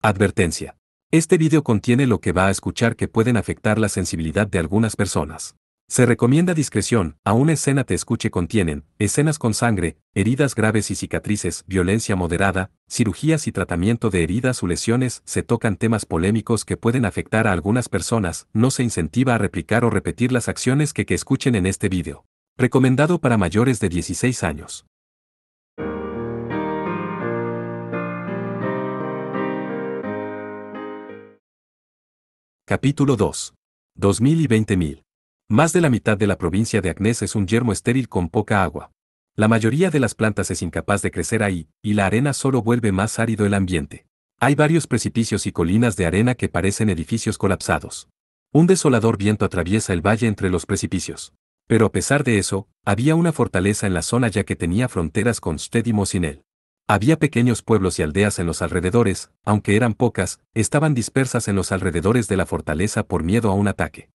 Advertencia. Este video contiene lo que va a escuchar que pueden afectar la sensibilidad de algunas personas. Se recomienda discreción, aún escena te escuche contienen, escenas con sangre, heridas graves y cicatrices, violencia moderada, cirugías y tratamiento de heridas o lesiones, se tocan temas polémicos que pueden afectar a algunas personas, no se incentiva a replicar o repetir las acciones que escuchen en este video. Recomendado para mayores de 16 años. Capítulo 2. 2000 y 20.000. Más de la mitad de la provincia de Agnés es un yermo estéril con poca agua. La mayoría de las plantas es incapaz de crecer ahí, y la arena solo vuelve más árido el ambiente. Hay varios precipicios y colinas de arena que parecen edificios colapsados. Un desolador viento atraviesa el valle entre los precipicios. Pero a pesar de eso, había una fortaleza en la zona ya que tenía fronteras con Sted y Mosinel. Había pequeños pueblos y aldeas en los alrededores, aunque eran pocas, estaban dispersas en los alrededores de la fortaleza por miedo a un ataque.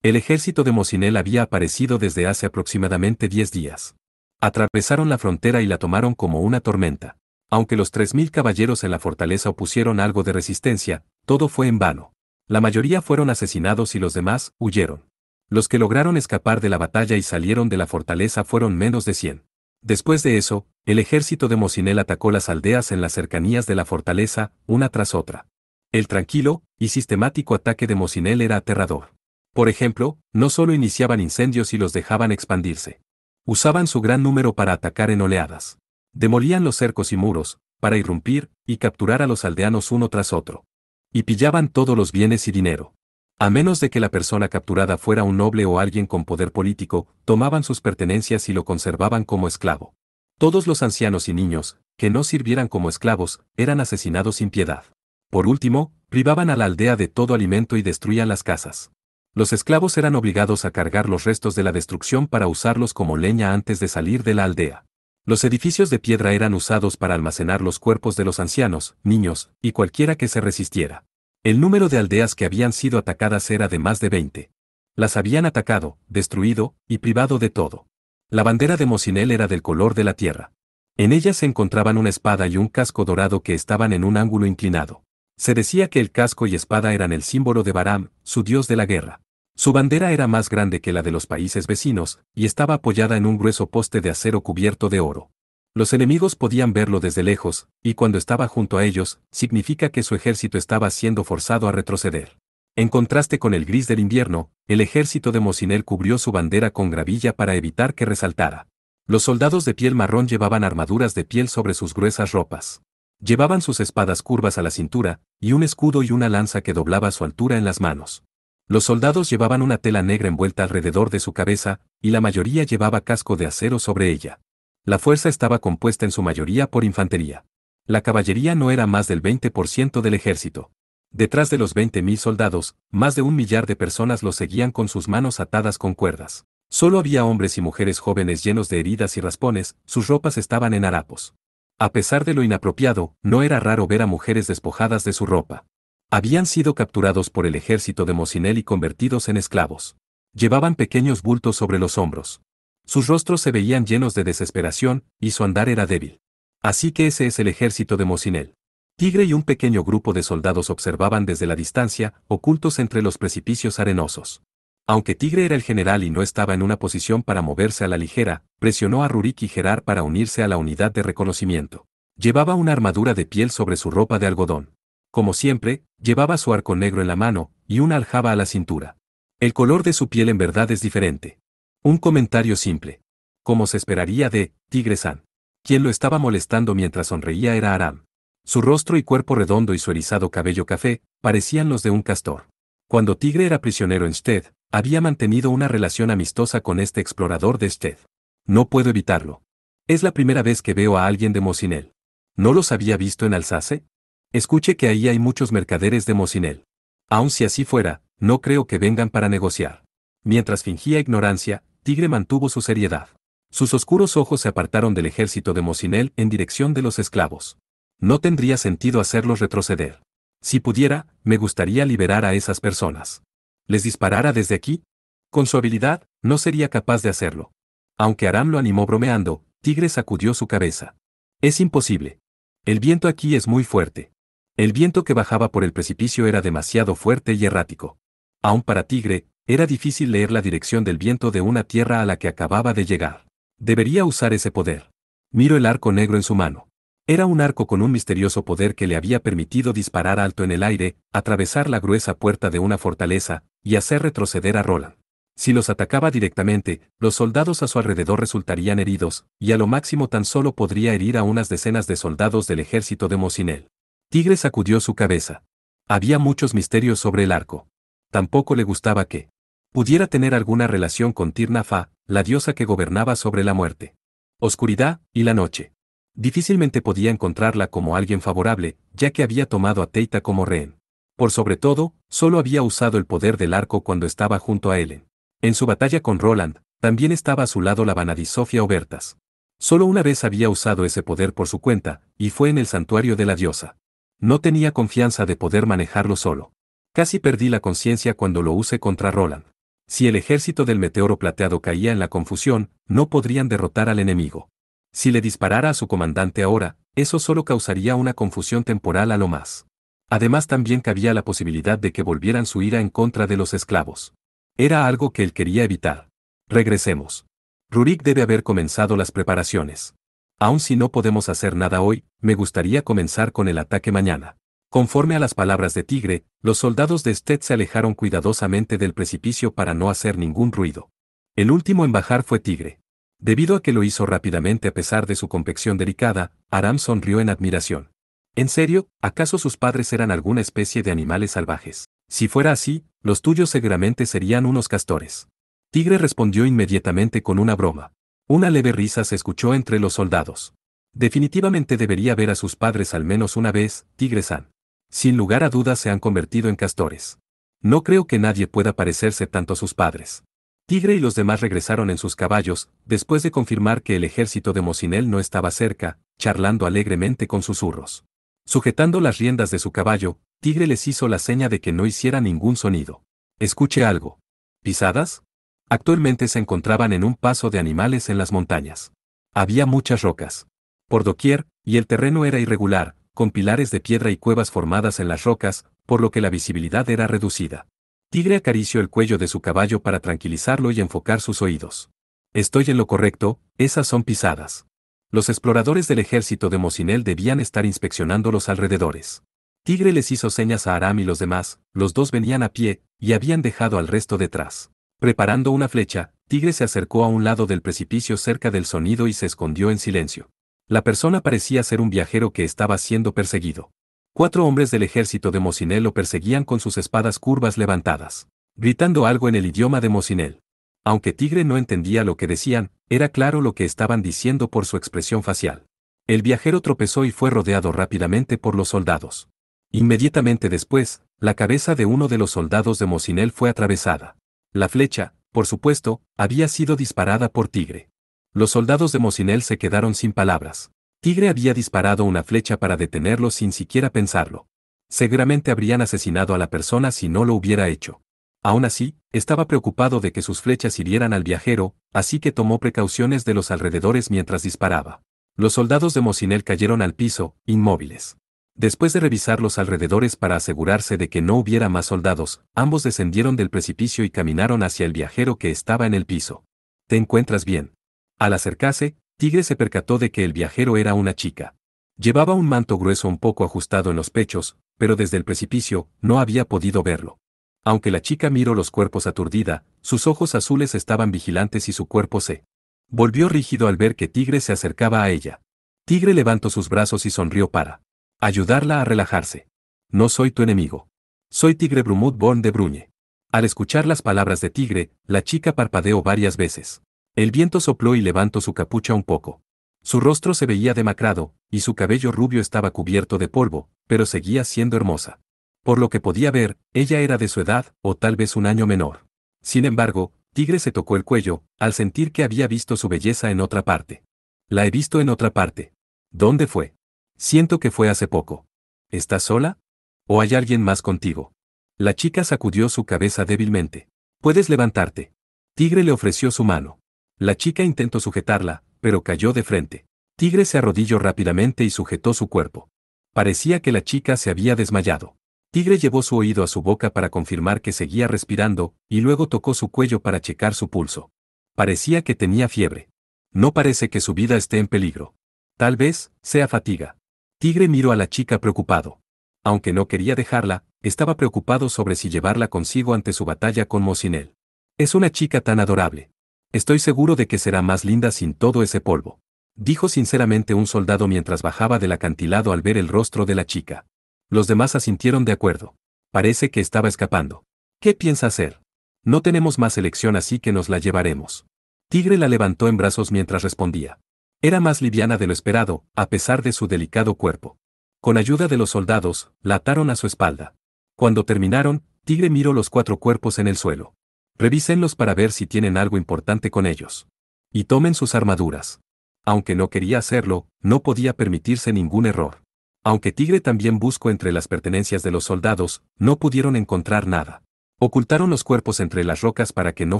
El ejército de Mosinel había aparecido desde hace aproximadamente 10 días. Atravesaron la frontera y la tomaron como una tormenta. Aunque los 3.000 caballeros en la fortaleza opusieron algo de resistencia, todo fue en vano. La mayoría fueron asesinados y los demás huyeron. Los que lograron escapar de la batalla y salieron de la fortaleza fueron menos de 100. Después de eso, el ejército de Mosinel atacó las aldeas en las cercanías de la fortaleza, una tras otra. El tranquilo y sistemático ataque de Mosinel era aterrador. Por ejemplo, no solo iniciaban incendios y los dejaban expandirse. Usaban su gran número para atacar en oleadas. Demolían los cercos y muros, para irrumpir y capturar a los aldeanos uno tras otro. Y pillaban todos los bienes y dinero. A menos de que la persona capturada fuera un noble o alguien con poder político, tomaban sus pertenencias y lo conservaban como esclavo. Todos los ancianos y niños, que no sirvieran como esclavos, eran asesinados sin piedad. Por último, privaban a la aldea de todo alimento y destruían las casas. Los esclavos eran obligados a cargar los restos de la destrucción para usarlos como leña antes de salir de la aldea. Los edificios de piedra eran usados para almacenar los cuerpos de los ancianos, niños, y cualquiera que se resistiera. El número de aldeas que habían sido atacadas era de más de 20. Las habían atacado, destruido, y privado de todo. La bandera de Mosinel era del color de la tierra. En ella se encontraban una espada y un casco dorado que estaban en un ángulo inclinado. Se decía que el casco y espada eran el símbolo de Baram, su dios de la guerra. Su bandera era más grande que la de los países vecinos, y estaba apoyada en un grueso poste de acero cubierto de oro. Los enemigos podían verlo desde lejos, y cuando estaba junto a ellos, significa que su ejército estaba siendo forzado a retroceder. En contraste con el gris del invierno, el ejército de Mosinel cubrió su bandera con gravilla para evitar que resaltara. Los soldados de piel marrón llevaban armaduras de piel sobre sus gruesas ropas. Llevaban sus espadas curvas a la cintura, y un escudo y una lanza que doblaba a su altura en las manos. Los soldados llevaban una tela negra envuelta alrededor de su cabeza, y la mayoría llevaba casco de acero sobre ella. La fuerza estaba compuesta en su mayoría por infantería. La caballería no era más del 20% del ejército. Detrás de los 20.000 soldados, más de 1 millar de personas los seguían con sus manos atadas con cuerdas. Solo había hombres y mujeres jóvenes llenos de heridas y raspones, sus ropas estaban en harapos. A pesar de lo inapropiado, no era raro ver a mujeres despojadas de su ropa. Habían sido capturados por el ejército de Mosinel y convertidos en esclavos. Llevaban pequeños bultos sobre los hombros. Sus rostros se veían llenos de desesperación, y su andar era débil. Así que ese es el ejército de Mosinel. Tigre y un pequeño grupo de soldados observaban desde la distancia, ocultos entre los precipicios arenosos. Aunque Tigre era el general y no estaba en una posición para moverse a la ligera, presionó a Rurik y Gerar para unirse a la unidad de reconocimiento. Llevaba una armadura de piel sobre su ropa de algodón. Como siempre, llevaba su arco negro en la mano, y una aljaba a la cintura. El color de su piel en verdad es diferente. Un comentario simple. Como se esperaría de Tigre-san. Quien lo estaba molestando mientras sonreía era Aram. Su rostro y cuerpo redondo y su erizado cabello café, parecían los de un castor. Cuando Tigre era prisionero en Sted, había mantenido una relación amistosa con este explorador de Sted. No puedo evitarlo. Es la primera vez que veo a alguien de Mosinel. ¿No los había visto en Alsace? Escuche que ahí hay muchos mercaderes de Mosinel. Aun si así fuera, no creo que vengan para negociar. Mientras fingía ignorancia, Tigre mantuvo su seriedad. Sus oscuros ojos se apartaron del ejército de Mosinel en dirección de los esclavos. No tendría sentido hacerlos retroceder. Si pudiera, me gustaría liberar a esas personas. ¿Les disparara desde aquí? Con su habilidad, no sería capaz de hacerlo. Aunque Aram lo animó bromeando, Tigre sacudió su cabeza. Es imposible. El viento aquí es muy fuerte. El viento que bajaba por el precipicio era demasiado fuerte y errático. Aún para Tigre, era difícil leer la dirección del viento de una tierra a la que acababa de llegar. Debería usar ese poder. Miró el arco negro en su mano. Era un arco con un misterioso poder que le había permitido disparar alto en el aire, atravesar la gruesa puerta de una fortaleza, y hacer retroceder a Roland. Si los atacaba directamente, los soldados a su alrededor resultarían heridos, y a lo máximo tan solo podría herir a unas decenas de soldados del ejército de Mosinel. Tigre sacudió su cabeza. Había muchos misterios sobre el arco. Tampoco le gustaba que pudiera tener alguna relación con Tir-Nafa, la diosa que gobernaba sobre la muerte, oscuridad y la noche. Difícilmente podía encontrarla como alguien favorable, ya que había tomado a Teita como rehén. Por sobre todo, solo había usado el poder del arco cuando estaba junto a Ellen. En su batalla con Roland, también estaba a su lado la Vanadisofia Obertas. Solo una vez había usado ese poder por su cuenta, y fue en el santuario de la diosa. No tenía confianza de poder manejarlo solo. Casi perdí la conciencia cuando lo usé contra Roland. Si el ejército del meteoro plateado caía en la confusión, no podrían derrotar al enemigo. Si le disparara a su comandante ahora, eso solo causaría una confusión temporal a lo más. Además también cabía la posibilidad de que volvieran su ira en contra de los esclavos. Era algo que él quería evitar. Regresemos. Rurik debe haber comenzado las preparaciones. Aun si no podemos hacer nada hoy, me gustaría comenzar con el ataque mañana. Conforme a las palabras de Tigre, los soldados de Sted se alejaron cuidadosamente del precipicio para no hacer ningún ruido. El último en bajar fue Tigre. Debido a que lo hizo rápidamente a pesar de su complexión delicada, Aram sonrió en admiración. ¿En serio? ¿Acaso sus padres eran alguna especie de animales salvajes? Si fuera así, los tuyos seguramente serían unos castores. Tigre respondió inmediatamente con una broma. Una leve risa se escuchó entre los soldados. Definitivamente debería ver a sus padres al menos una vez, Tigre-san. Sin lugar a dudas se han convertido en castores. No creo que nadie pueda parecerse tanto a sus padres. Tigre y los demás regresaron en sus caballos, después de confirmar que el ejército de Mosinel no estaba cerca, charlando alegremente con susurros. Sujetando las riendas de su caballo, Tigre les hizo la seña de que no hiciera ningún sonido. Escuche algo. ¿Pisadas? Actualmente se encontraban en un paso de animales en las montañas. Había muchas rocas por doquier, y el terreno era irregular, con pilares de piedra y cuevas formadas en las rocas, por lo que la visibilidad era reducida. Tigre acarició el cuello de su caballo para tranquilizarlo y enfocar sus oídos. Estoy en lo correcto, esas son pisadas. Los exploradores del ejército de Mosinel debían estar inspeccionando los alrededores. Tigre les hizo señas a Aram y los demás, los dos venían a pie, y habían dejado al resto detrás. Preparando una flecha, Tigre se acercó a un lado del precipicio cerca del sonido y se escondió en silencio. La persona parecía ser un viajero que estaba siendo perseguido. 4 hombres del ejército de Mosinel lo perseguían con sus espadas curvas levantadas, gritando algo en el idioma de Mosinel. Aunque Tigre no entendía lo que decían, era claro lo que estaban diciendo por su expresión facial. El viajero tropezó y fue rodeado rápidamente por los soldados. Inmediatamente después, la cabeza de uno de los soldados de Mosinel fue atravesada. La flecha, por supuesto, había sido disparada por Tigre. Los soldados de Mosinel se quedaron sin palabras. Tigre había disparado una flecha para detenerlo sin siquiera pensarlo. Seguramente habrían asesinado a la persona si no lo hubiera hecho. Aún así, estaba preocupado de que sus flechas hirieran al viajero, así que tomó precauciones de los alrededores mientras disparaba. Los soldados de Mosinel cayeron al piso, inmóviles. Después de revisar los alrededores para asegurarse de que no hubiera más soldados, ambos descendieron del precipicio y caminaron hacia el viajero que estaba en el piso. ¿Te encuentras bien? Al acercarse, Tigre se percató de que el viajero era una chica. Llevaba un manto grueso un poco ajustado en los pechos, pero desde el precipicio no había podido verlo. Aunque la chica miró los cuerpos aturdida, sus ojos azules estaban vigilantes y su cuerpo se volvió rígido al ver que Tigre se acercaba a ella. Tigre levantó sus brazos y sonrió para ayudarla a relajarse. No soy tu enemigo. Soy Tigre Brumut Born de Bruñe. Al escuchar las palabras de Tigre, la chica parpadeó varias veces. El viento sopló y levantó su capucha un poco. Su rostro se veía demacrado, y su cabello rubio estaba cubierto de polvo, pero seguía siendo hermosa. Por lo que podía ver, ella era de su edad, o tal vez un año menor. Sin embargo, Tigre se tocó el cuello, al sentir que había visto su belleza en otra parte. La he visto en otra parte. ¿Dónde fue? Siento que fue hace poco. ¿Estás sola? ¿O hay alguien más contigo? La chica sacudió su cabeza débilmente. Puedes levantarte. Tigre le ofreció su mano. La chica intentó sujetarla, pero cayó de frente. Tigre se arrodilló rápidamente y sujetó su cuerpo. Parecía que la chica se había desmayado. Tigre llevó su oído a su boca para confirmar que seguía respirando, y luego tocó su cuello para checar su pulso. Parecía que tenía fiebre. No parece que su vida esté en peligro. Tal vez sea fatiga. Tigre miró a la chica preocupado. Aunque no quería dejarla, estaba preocupado sobre si llevarla consigo ante su batalla con Mosinel. Es una chica tan adorable. Estoy seguro de que será más linda sin todo ese polvo, dijo sinceramente un soldado mientras bajaba del acantilado al ver el rostro de la chica. Los demás asintieron de acuerdo. Parece que estaba escapando. ¿Qué piensa hacer? No tenemos más elección, así que nos la llevaremos. Tigre la levantó en brazos mientras respondía. Era más liviana de lo esperado, a pesar de su delicado cuerpo. Con ayuda de los soldados, la ataron a su espalda. Cuando terminaron, Tigre miró los 4 cuerpos en el suelo. Revísenlos para ver si tienen algo importante con ellos. Y tomen sus armaduras. Aunque no quería hacerlo, no podía permitirse ningún error. Aunque Tigre también buscó entre las pertenencias de los soldados, no pudieron encontrar nada. Ocultaron los cuerpos entre las rocas para que no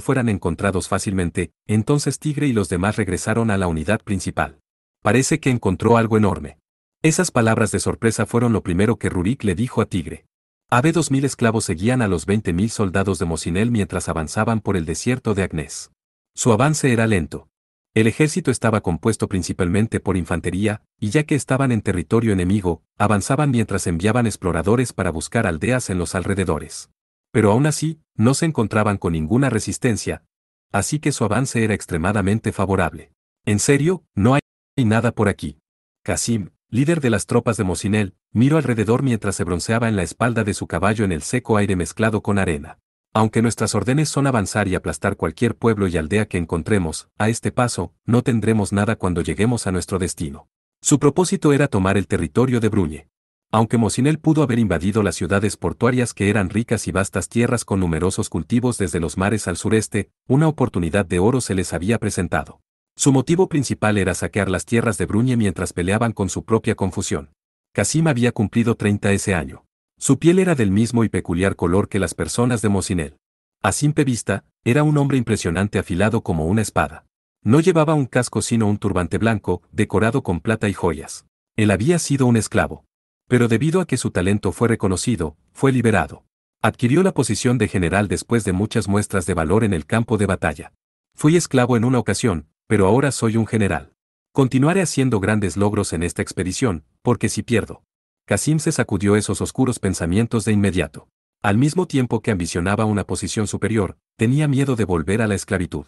fueran encontrados fácilmente, entonces Tigre y los demás regresaron a la unidad principal. Parece que encontró algo enorme. Esas palabras de sorpresa fueron lo primero que Rurik le dijo a Tigre. Había 2000 esclavos seguían a los 20.000 soldados de Mosinel mientras avanzaban por el desierto de Agnés. Su avance era lento. El ejército estaba compuesto principalmente por infantería, y ya que estaban en territorio enemigo, avanzaban mientras enviaban exploradores para buscar aldeas en los alrededores. Pero aún así, no se encontraban con ninguna resistencia, así que su avance era extremadamente favorable. En serio, no hay nada por aquí. Qasim, líder de las tropas de Mosinel, miró alrededor mientras se bronceaba en la espalda de su caballo en el seco aire mezclado con arena. Aunque nuestras órdenes son avanzar y aplastar cualquier pueblo y aldea que encontremos, a este paso, no tendremos nada cuando lleguemos a nuestro destino. Su propósito era tomar el territorio de Bruñe. Aunque Mosinel pudo haber invadido las ciudades portuarias que eran ricas y vastas tierras con numerosos cultivos desde los mares al sureste, una oportunidad de oro se les había presentado. Su motivo principal era saquear las tierras de Bruñe mientras peleaban con su propia confusión. Qasim había cumplido 30 ese año. Su piel era del mismo y peculiar color que las personas de Mosinel. A simple vista, era un hombre impresionante afilado como una espada. No llevaba un casco sino un turbante blanco, decorado con plata y joyas. Él había sido un esclavo. Pero debido a que su talento fue reconocido, fue liberado. Adquirió la posición de general después de muchas muestras de valor en el campo de batalla. Fui esclavo en una ocasión, pero ahora soy un general. Continuaré haciendo grandes logros en esta expedición, porque si pierdo. Qasim se sacudió esos oscuros pensamientos de inmediato. Al mismo tiempo que ambicionaba una posición superior, tenía miedo de volver a la esclavitud.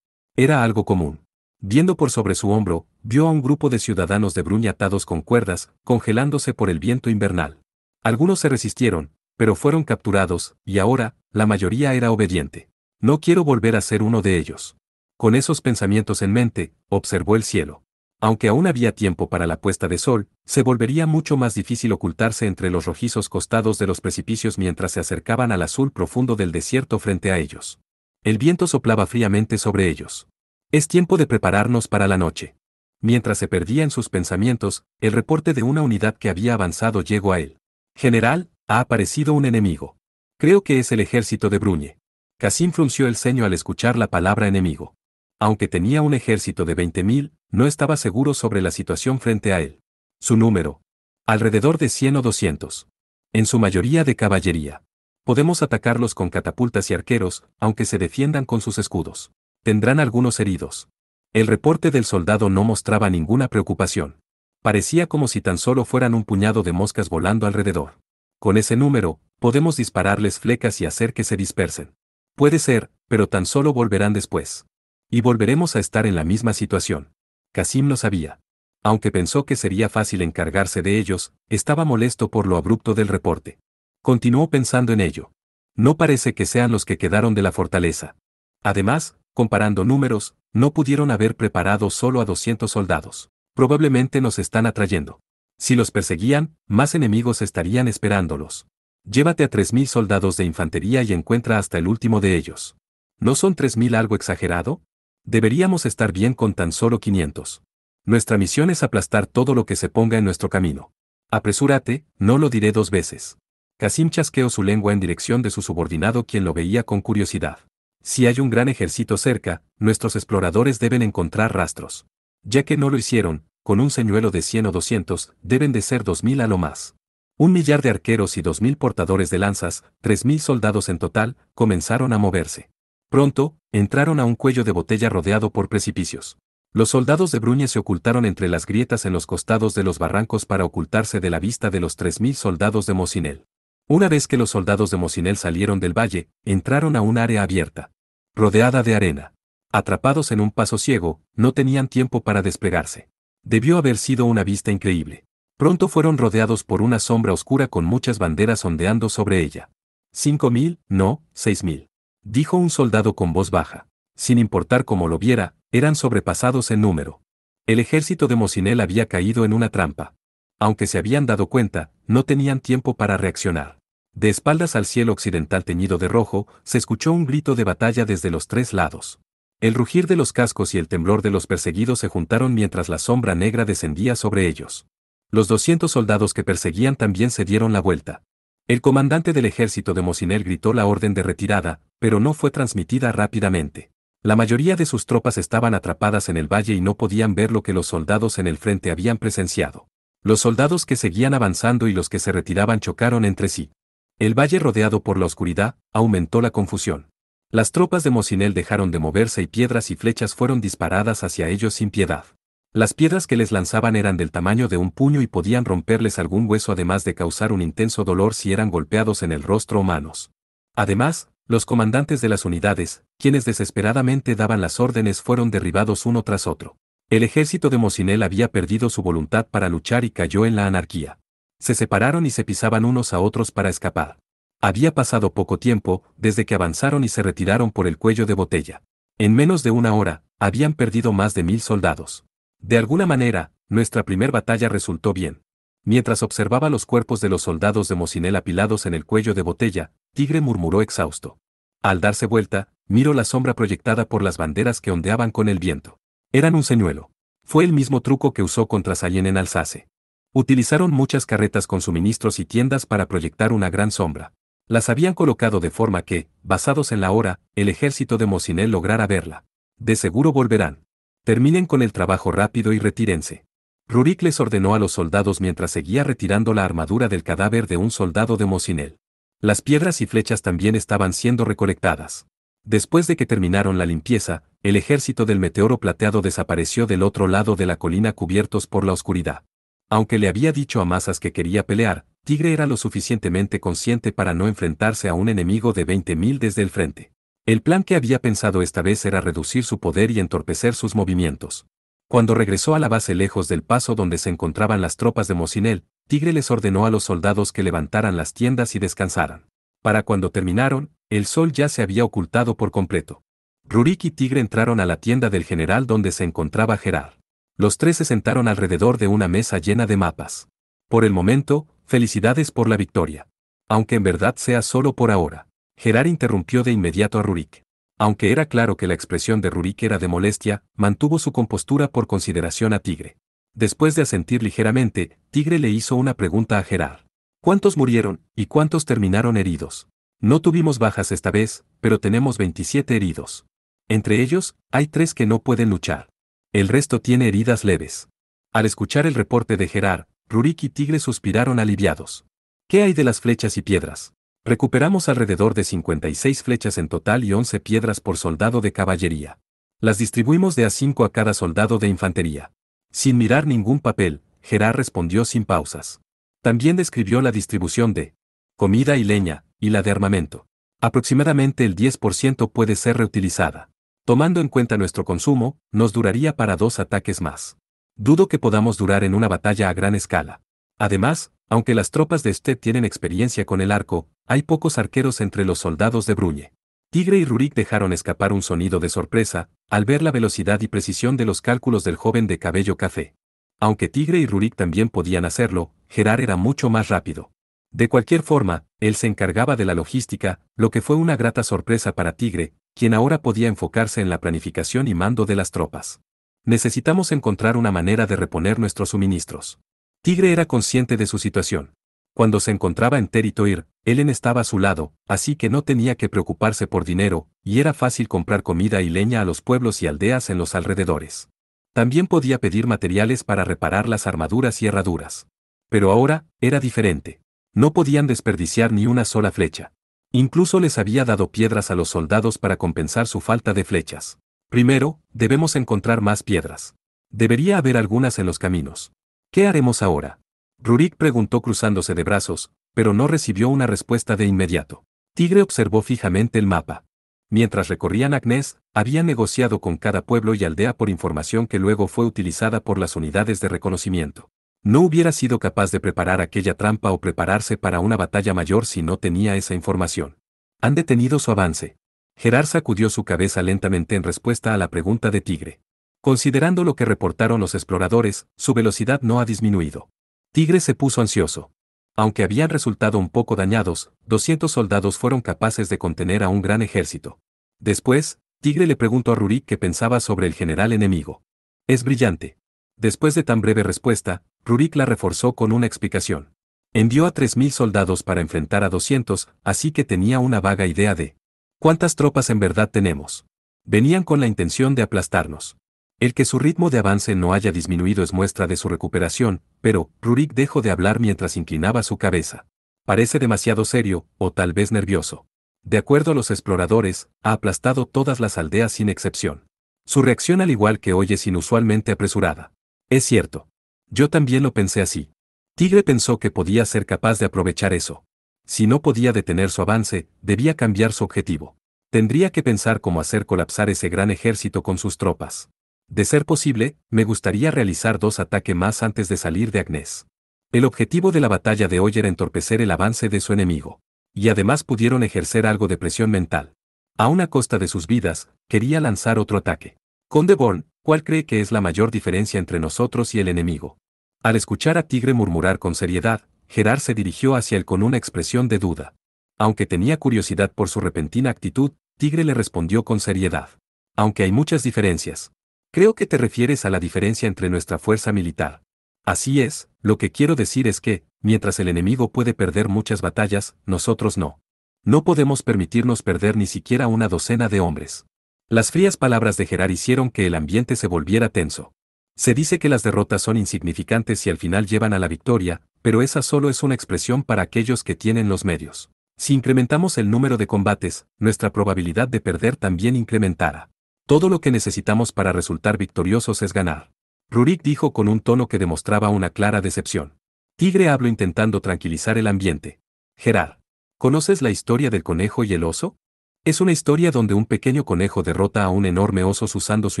Era algo común. Viendo por sobre su hombro, vio a un grupo de ciudadanos de Bruñe atados con cuerdas, congelándose por el viento invernal. Algunos se resistieron, pero fueron capturados, y ahora, la mayoría era obediente. No quiero volver a ser uno de ellos. Con esos pensamientos en mente, observó el cielo. Aunque aún había tiempo para la puesta de sol, se volvería mucho más difícil ocultarse entre los rojizos costados de los precipicios mientras se acercaban al azul profundo del desierto frente a ellos. El viento soplaba fríamente sobre ellos. Es tiempo de prepararnos para la noche. Mientras se perdía en sus pensamientos, el reporte de una unidad que había avanzado llegó a él. General, ha aparecido un enemigo. Creo que es el ejército de Bruñe. Qasim frunció el ceño al escuchar la palabra enemigo. Aunque tenía un ejército de 20.000, no estaba seguro sobre la situación frente a él. Su número. Alrededor de 100 o 200. En su mayoría de caballería. Podemos atacarlos con catapultas y arqueros, aunque se defiendan con sus escudos. Tendrán algunos heridos. El reporte del soldado no mostraba ninguna preocupación. Parecía como si tan solo fueran un puñado de moscas volando alrededor. Con ese número, podemos dispararles flecas y hacer que se dispersen. Puede ser, pero tan solo volverán después. Y volveremos a estar en la misma situación. Qasim lo sabía. Aunque pensó que sería fácil encargarse de ellos, estaba molesto por lo abrupto del reporte. Continuó pensando en ello. No parece que sean los que quedaron de la fortaleza. Además, comparando números, no pudieron haber preparado solo a 200 soldados. Probablemente nos están atrayendo. Si los perseguían, más enemigos estarían esperándolos. Llévate a 3000 soldados de infantería y encuentra hasta el último de ellos. ¿No son 3000 algo exagerado? Deberíamos estar bien con tan solo 500. Nuestra misión es aplastar todo lo que se ponga en nuestro camino. Apresúrate, no lo diré 2 veces. Qasim chasqueó su lengua en dirección de su subordinado, quien lo veía con curiosidad. Si hay un gran ejército cerca, nuestros exploradores deben encontrar rastros. Ya que no lo hicieron, con un señuelo de 100 o 200, deben de ser 2000 a lo más. 1 millar de arqueros y 2000 portadores de lanzas, 3000 soldados en total, comenzaron a moverse. Pronto, entraron a un cuello de botella rodeado por precipicios. Los soldados de Bruñe se ocultaron entre las grietas en los costados de los barrancos para ocultarse de la vista de los 3000 soldados de Mosinel. Una vez que los soldados de Mosinel salieron del valle, entraron a un área abierta, rodeada de arena. Atrapados en un paso ciego, no tenían tiempo para desplegarse. Debió haber sido una vista increíble. Pronto fueron rodeados por una sombra oscura con muchas banderas ondeando sobre ella. 5000, no, 6000. Dijo un soldado con voz baja. Sin importar cómo lo viera, eran sobrepasados en número. El ejército de Mosinel había caído en una trampa. Aunque se habían dado cuenta, no tenían tiempo para reaccionar. De espaldas al cielo occidental teñido de rojo, se escuchó un grito de batalla desde los 3 lados. El rugir de los cascos y el temblor de los perseguidos se juntaron mientras la sombra negra descendía sobre ellos. Los 200 soldados que perseguían también se dieron la vuelta. El comandante del ejército de Mosinel gritó la orden de retirada, pero no fue transmitida rápidamente. La mayoría de sus tropas estaban atrapadas en el valle y no podían ver lo que los soldados en el frente habían presenciado. Los soldados que seguían avanzando y los que se retiraban chocaron entre sí. El valle rodeado por la oscuridad aumentó la confusión. Las tropas de Mosinel dejaron de moverse y piedras y flechas fueron disparadas hacia ellos sin piedad. Las piedras que les lanzaban eran del tamaño de un puño y podían romperles algún hueso además de causar un intenso dolor si eran golpeados en el rostro o manos. Además, los comandantes de las unidades, quienes desesperadamente daban las órdenes, fueron derribados uno tras otro. El ejército de Mosinel había perdido su voluntad para luchar y cayó en la anarquía. Se separaron y se pisaban unos a otros para escapar. Había pasado poco tiempo, desde que avanzaron y se retiraron por el cuello de botella. En menos de una hora, habían perdido más de 1000 soldados. De alguna manera, nuestra primer batalla resultó bien. Mientras observaba los cuerpos de los soldados de Mosinel apilados en el cuello de botella, Tigre murmuró exhausto. Al darse vuelta, miró la sombra proyectada por las banderas que ondeaban con el viento. Eran un señuelo. Fue el mismo truco que usó contra Sayen en Alsace. Utilizaron muchas carretas con suministros y tiendas para proyectar una gran sombra. Las habían colocado de forma que, basados en la hora, el ejército de Mosinel lograra verla. De seguro volverán. Terminen con el trabajo rápido y retírense. Rurik les ordenó a los soldados mientras seguía retirando la armadura del cadáver de un soldado de Mosinel. Las piedras y flechas también estaban siendo recolectadas. Después de que terminaron la limpieza, el ejército del meteoro plateado desapareció del otro lado de la colina cubiertos por la oscuridad. Aunque le había dicho a Masas que quería pelear, Tigre era lo suficientemente consciente para no enfrentarse a un enemigo de 20.000 desde el frente. El plan que había pensado esta vez era reducir su poder y entorpecer sus movimientos. Cuando regresó a la base lejos del paso donde se encontraban las tropas de Mosinel, Tigre les ordenó a los soldados que levantaran las tiendas y descansaran. Para cuando terminaron, el sol ya se había ocultado por completo. Rurik y Tigre entraron a la tienda del general donde se encontraba Gerard. Los 3 se sentaron alrededor de una mesa llena de mapas. Por el momento, felicidades por la victoria. Aunque en verdad sea solo por ahora. Gerard interrumpió de inmediato a Rurik. Aunque era claro que la expresión de Rurik era de molestia, mantuvo su compostura por consideración a Tigre. Después de asentir ligeramente, Tigre le hizo una pregunta a Gerard. ¿Cuántos murieron, y cuántos terminaron heridos? No tuvimos bajas esta vez, pero tenemos 27 heridos. Entre ellos, hay 3 que no pueden luchar. El resto tiene heridas leves. Al escuchar el reporte de Gerard, Rurik y Tigre suspiraron aliviados. ¿Qué hay de las flechas y piedras? Recuperamos alrededor de 56 flechas en total y 11 piedras por soldado de caballería. Las distribuimos de a 5 a cada soldado de infantería. Sin mirar ningún papel, Gerard respondió sin pausas. También describió la distribución de comida y leña, y la de armamento. Aproximadamente el 10% puede ser reutilizada. Tomando en cuenta nuestro consumo, nos duraría para 2 ataques más. Dudo que podamos durar en una batalla a gran escala. Además, aunque las tropas de Sted tienen experiencia con el arco, hay pocos arqueros entre los soldados de Bruñe. Tigre y Rurik dejaron escapar un sonido de sorpresa, al ver la velocidad y precisión de los cálculos del joven de cabello café. Aunque Tigre y Rurik también podían hacerlo, Gerard era mucho más rápido. De cualquier forma, él se encargaba de la logística, lo que fue una grata sorpresa para Tigre, quien ahora podía enfocarse en la planificación y mando de las tropas. Necesitamos encontrar una manera de reponer nuestros suministros. Tigre era consciente de su situación. Cuando se encontraba en Teritoir, Ellen estaba a su lado, así que no tenía que preocuparse por dinero, y era fácil comprar comida y leña a los pueblos y aldeas en los alrededores. También podía pedir materiales para reparar las armaduras y herraduras. Pero ahora, era diferente. No podían desperdiciar ni una sola flecha. Incluso les había dado piedras a los soldados para compensar su falta de flechas. Primero, debemos encontrar más piedras. Debería haber algunas en los caminos. ¿Qué haremos ahora? Rurik preguntó cruzándose de brazos, pero no recibió una respuesta de inmediato. Tigre observó fijamente el mapa. Mientras recorrían Agnes, había negociado con cada pueblo y aldea por información que luego fue utilizada por las unidades de reconocimiento. No hubiera sido capaz de preparar aquella trampa o prepararse para una batalla mayor si no tenía esa información. Han detenido su avance. Gerard sacudió su cabeza lentamente en respuesta a la pregunta de Tigre. Considerando lo que reportaron los exploradores, su velocidad no ha disminuido. Tigre se puso ansioso. Aunque habían resultado un poco dañados, 200 soldados fueron capaces de contener a un gran ejército. Después, Tigre le preguntó a Rurik qué pensaba sobre el general enemigo. Es brillante. Después de tan breve respuesta, Rurik la reforzó con una explicación. Envió a 3000 soldados para enfrentar a 200, así que tenía una vaga idea de ¿cuántas tropas en verdad tenemos? Venían con la intención de aplastarnos. El que su ritmo de avance no haya disminuido es muestra de su recuperación, pero Rurik dejó de hablar mientras inclinaba su cabeza. Parece demasiado serio, o tal vez nervioso. De acuerdo a los exploradores, ha aplastado todas las aldeas sin excepción. Su reacción al igual que hoy es inusualmente apresurada. Es cierto. Yo también lo pensé así. Tigre pensó que podía ser capaz de aprovechar eso. Si no podía detener su avance, debía cambiar su objetivo. Tendría que pensar cómo hacer colapsar ese gran ejército con sus tropas. De ser posible, me gustaría realizar 2 ataques más antes de salir de Agnes. El objetivo de la batalla de hoy era entorpecer el avance de su enemigo. Y además pudieron ejercer algo de presión mental. A una costa de sus vidas, quería lanzar otro ataque. Conde Born, ¿cuál cree que es la mayor diferencia entre nosotros y el enemigo? Al escuchar a Tigre murmurar con seriedad, Gerard se dirigió hacia él con una expresión de duda. Aunque tenía curiosidad por su repentina actitud, Tigre le respondió con seriedad. Aunque hay muchas diferencias. Creo que te refieres a la diferencia entre nuestra fuerza militar. Así es, lo que quiero decir es que, mientras el enemigo puede perder muchas batallas, nosotros no. No podemos permitirnos perder ni siquiera una docena de hombres. Las frías palabras de Gerard hicieron que el ambiente se volviera tenso. Se dice que las derrotas son insignificantes y al final llevan a la victoria, pero esa solo es una expresión para aquellos que tienen los medios. Si incrementamos el número de combates, nuestra probabilidad de perder también incrementará. Todo lo que necesitamos para resultar victoriosos es ganar. Rurik dijo con un tono que demostraba una clara decepción. Tigre habló intentando tranquilizar el ambiente. Gerard, ¿conoces la historia del conejo y el oso? Es una historia donde un pequeño conejo derrota a un enorme oso usando su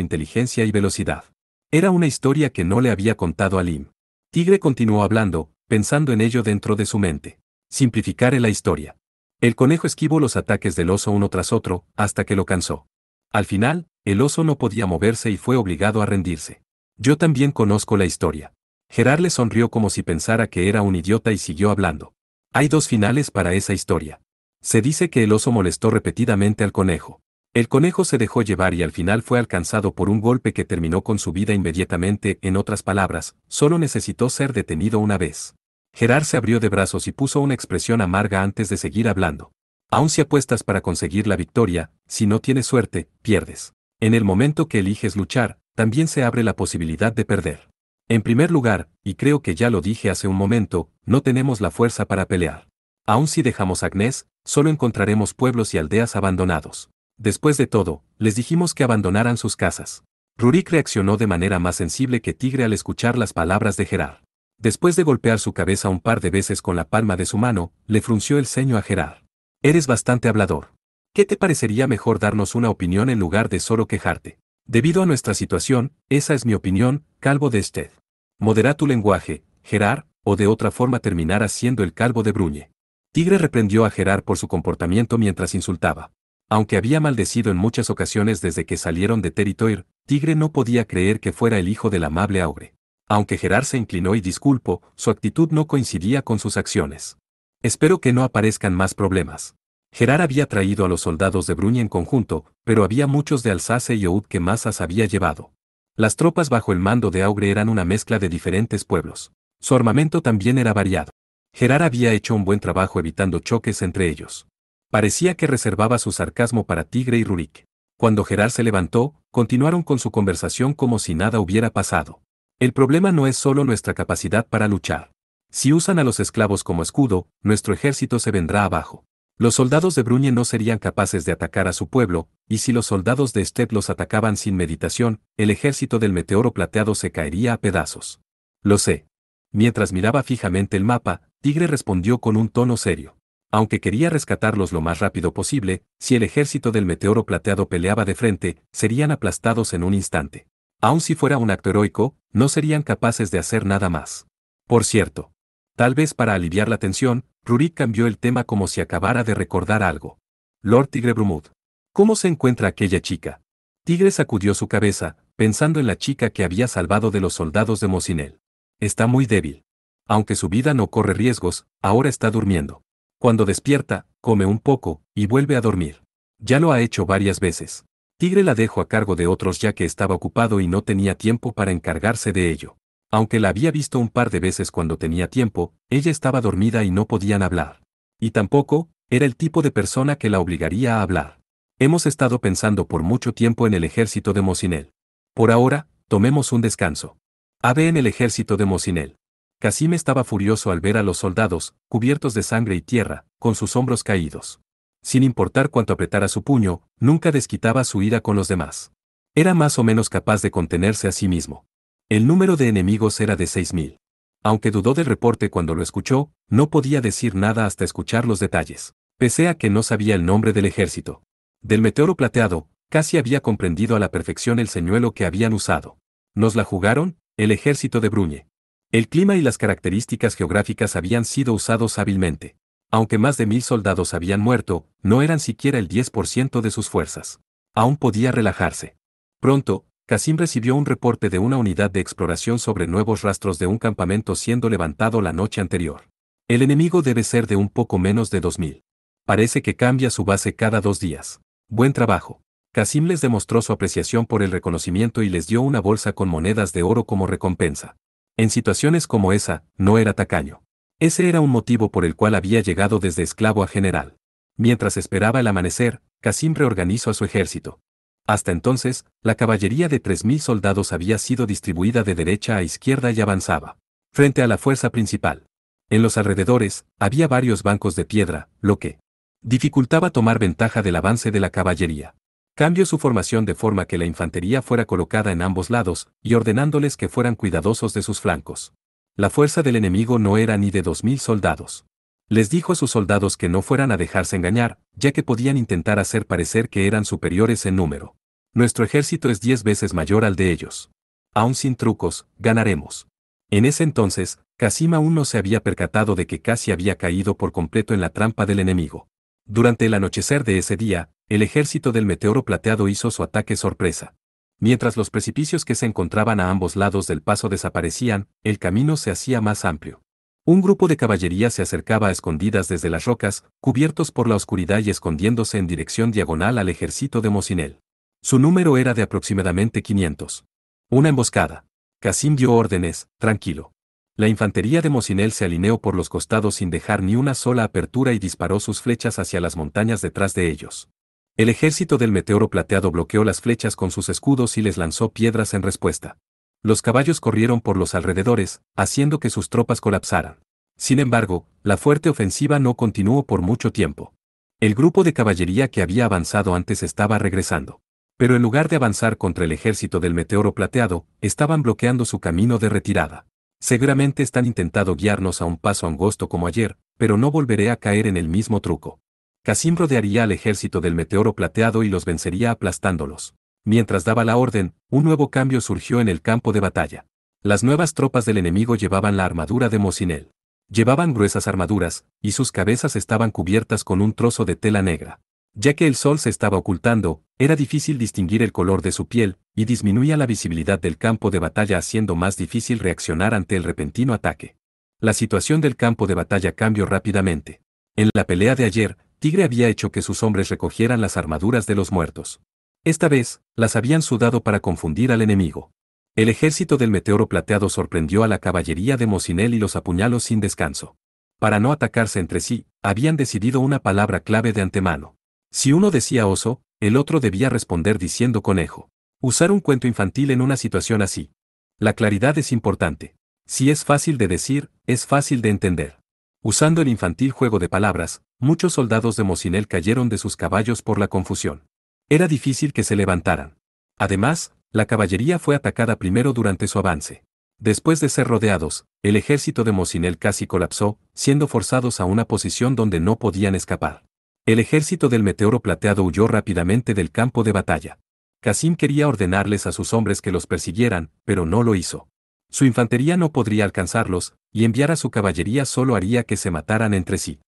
inteligencia y velocidad. Era una historia que no le había contado a Lim. Tigre continuó hablando, pensando en ello dentro de su mente. Simplificaré la historia. El conejo esquivó los ataques del oso uno tras otro, hasta que lo cansó. Al final, el oso no podía moverse y fue obligado a rendirse. Yo también conozco la historia. Gerard le sonrió como si pensara que era un idiota y siguió hablando. Hay 2 finales para esa historia. Se dice que el oso molestó repetidamente al conejo. El conejo se dejó llevar y al final fue alcanzado por un golpe que terminó con su vida inmediatamente, en otras palabras, solo necesitó ser detenido una vez. Gerard se abrió de brazos y puso una expresión amarga antes de seguir hablando. Aun si apuestas para conseguir la victoria, si no tienes suerte, pierdes. En el momento que eliges luchar, también se abre la posibilidad de perder. En primer lugar, y creo que ya lo dije hace un momento, no tenemos la fuerza para pelear. Aun si dejamos Agnes, solo encontraremos pueblos y aldeas abandonados. Después de todo, les dijimos que abandonaran sus casas. Rurik reaccionó de manera más sensible que Tigre al escuchar las palabras de Gerard. Después de golpear su cabeza un par de veces con la palma de su mano, le frunció el ceño a Gerard. Eres bastante hablador. ¿Qué te parecería mejor darnos una opinión en lugar de solo quejarte? Debido a nuestra situación, esa es mi opinión, Calvo de Ested. Modera tu lenguaje, Gerard, o de otra forma terminarás siendo el Calvo de Bruñe. Tigre reprendió a Gerard por su comportamiento mientras insultaba. Aunque había maldecido en muchas ocasiones desde que salieron de Territoire, Tigre no podía creer que fuera el hijo del amable Augre. Aunque Gerard se inclinó y disculpó, su actitud no coincidía con sus acciones. Espero que no aparezcan más problemas. Gerard había traído a los soldados de Bruñe en conjunto, pero había muchos de Alsace y Oud que Mazas había llevado. Las tropas bajo el mando de Augre eran una mezcla de diferentes pueblos. Su armamento también era variado. Gerard había hecho un buen trabajo evitando choques entre ellos. Parecía que reservaba su sarcasmo para Tigre y Rurik. Cuando Gerard se levantó, continuaron con su conversación como si nada hubiera pasado. El problema no es solo nuestra capacidad para luchar. Si usan a los esclavos como escudo, nuestro ejército se vendrá abajo. Los soldados de Bruñe no serían capaces de atacar a su pueblo, y si los soldados de Steppe los atacaban sin meditación, el ejército del meteoro plateado se caería a pedazos. Lo sé. Mientras miraba fijamente el mapa, Tigre respondió con un tono serio. Aunque quería rescatarlos lo más rápido posible, si el ejército del meteoro plateado peleaba de frente, serían aplastados en un instante. Aun si fuera un acto heroico, no serían capaces de hacer nada más. Por cierto. Tal vez para aliviar la tensión, Rurik cambió el tema como si acabara de recordar algo. Lord Tigre Brumud. ¿Cómo se encuentra aquella chica? Tigre sacudió su cabeza, pensando en la chica que había salvado de los soldados de Mosinel. Está muy débil. Aunque su vida no corre riesgos, ahora está durmiendo. Cuando despierta, come un poco, y vuelve a dormir. Ya lo ha hecho varias veces. Tigre la dejó a cargo de otros ya que estaba ocupado y no tenía tiempo para encargarse de ello. Aunque la había visto un par de veces cuando tenía tiempo, ella estaba dormida y no podían hablar. Y tampoco, era el tipo de persona que la obligaría a hablar. Hemos estado pensando por mucho tiempo en el ejército de Mosinel. Por ahora, tomemos un descanso. Ave en el ejército de Mosinel. Casim estaba furioso al ver a los soldados, cubiertos de sangre y tierra, con sus hombros caídos. Sin importar cuánto apretara su puño, nunca desquitaba su ira con los demás. Era más o menos capaz de contenerse a sí mismo. El número de enemigos era de 6.000. Aunque dudó del reporte cuando lo escuchó, no podía decir nada hasta escuchar los detalles. Pese a que no sabía el nombre del ejército. Del meteoro plateado, casi había comprendido a la perfección el señuelo que habían usado. ¿Nos la jugaron? El ejército de Bruñe. El clima y las características geográficas habían sido usados hábilmente. Aunque más de 1.000 soldados habían muerto, no eran siquiera el 10% de sus fuerzas. Aún podía relajarse. Pronto, Casim recibió un reporte de una unidad de exploración sobre nuevos rastros de un campamento siendo levantado la noche anterior. El enemigo debe ser de un poco menos de 2.000. Parece que cambia su base cada 2 días. Buen trabajo. Casim les demostró su apreciación por el reconocimiento y les dio una bolsa con monedas de oro como recompensa. En situaciones como esa, no era tacaño. Ese era un motivo por el cual había llegado desde esclavo a general. Mientras esperaba el amanecer, Casim reorganizó a su ejército. Hasta entonces, la caballería de 3.000 soldados había sido distribuida de derecha a izquierda y avanzaba frente a la fuerza principal. En los alrededores, había varios bancos de piedra, lo que dificultaba tomar ventaja del avance de la caballería. Cambió su formación de forma que la infantería fuera colocada en ambos lados, y ordenándoles que fueran cuidadosos de sus flancos. La fuerza del enemigo no era ni de 2.000 soldados. Les dijo a sus soldados que no fueran a dejarse engañar, ya que podían intentar hacer parecer que eran superiores en número. Nuestro ejército es 10 veces mayor al de ellos. Aún sin trucos, ganaremos. En ese entonces, Casim aún no se había percatado de que casi había caído por completo en la trampa del enemigo. Durante el anochecer de ese día, el ejército del meteoro plateado hizo su ataque sorpresa. Mientras los precipicios que se encontraban a ambos lados del paso desaparecían, el camino se hacía más amplio. Un grupo de caballería se acercaba a escondidas desde las rocas, cubiertos por la oscuridad y escondiéndose en dirección diagonal al ejército de Mosinel. Su número era de aproximadamente 500. Una emboscada. Casim dio órdenes, tranquilo. La infantería de Mosinel se alineó por los costados sin dejar ni una sola apertura y disparó sus flechas hacia las montañas detrás de ellos. El ejército del meteoro plateado bloqueó las flechas con sus escudos y les lanzó piedras en respuesta. Los caballos corrieron por los alrededores, haciendo que sus tropas colapsaran. Sin embargo, la fuerte ofensiva no continuó por mucho tiempo. El grupo de caballería que había avanzado antes estaba regresando. Pero en lugar de avanzar contra el ejército del meteoro plateado, estaban bloqueando su camino de retirada. Seguramente están intentando guiarnos a un paso angosto como ayer, pero no volveré a caer en el mismo truco. Casim rodearía al ejército del meteoro plateado y los vencería aplastándolos. Mientras daba la orden, un nuevo cambio surgió en el campo de batalla. Las nuevas tropas del enemigo llevaban la armadura de Mosinel. Llevaban gruesas armaduras, y sus cabezas estaban cubiertas con un trozo de tela negra. Ya que el sol se estaba ocultando, era difícil distinguir el color de su piel, y disminuía la visibilidad del campo de batalla haciendo más difícil reaccionar ante el repentino ataque. La situación del campo de batalla cambió rápidamente. En la pelea de ayer, Tigre había hecho que sus hombres recogieran las armaduras de los muertos. Esta vez, las habían sudado para confundir al enemigo. El ejército del meteoro plateado sorprendió a la caballería de Mosinel y los apuñaló sin descanso. Para no atacarse entre sí, habían decidido una palabra clave de antemano. Si uno decía oso, el otro debía responder diciendo conejo. Usar un cuento infantil en una situación así. La claridad es importante. Si es fácil de decir, es fácil de entender. Usando el infantil juego de palabras, muchos soldados de Mosinel cayeron de sus caballos por la confusión. Era difícil que se levantaran. Además, la caballería fue atacada primero durante su avance. Después de ser rodeados, el ejército de Mosinel casi colapsó, siendo forzados a una posición donde no podían escapar. El ejército del meteoro plateado huyó rápidamente del campo de batalla. Qasim quería ordenarles a sus hombres que los persiguieran, pero no lo hizo. Su infantería no podría alcanzarlos, y enviar a su caballería solo haría que se mataran entre sí.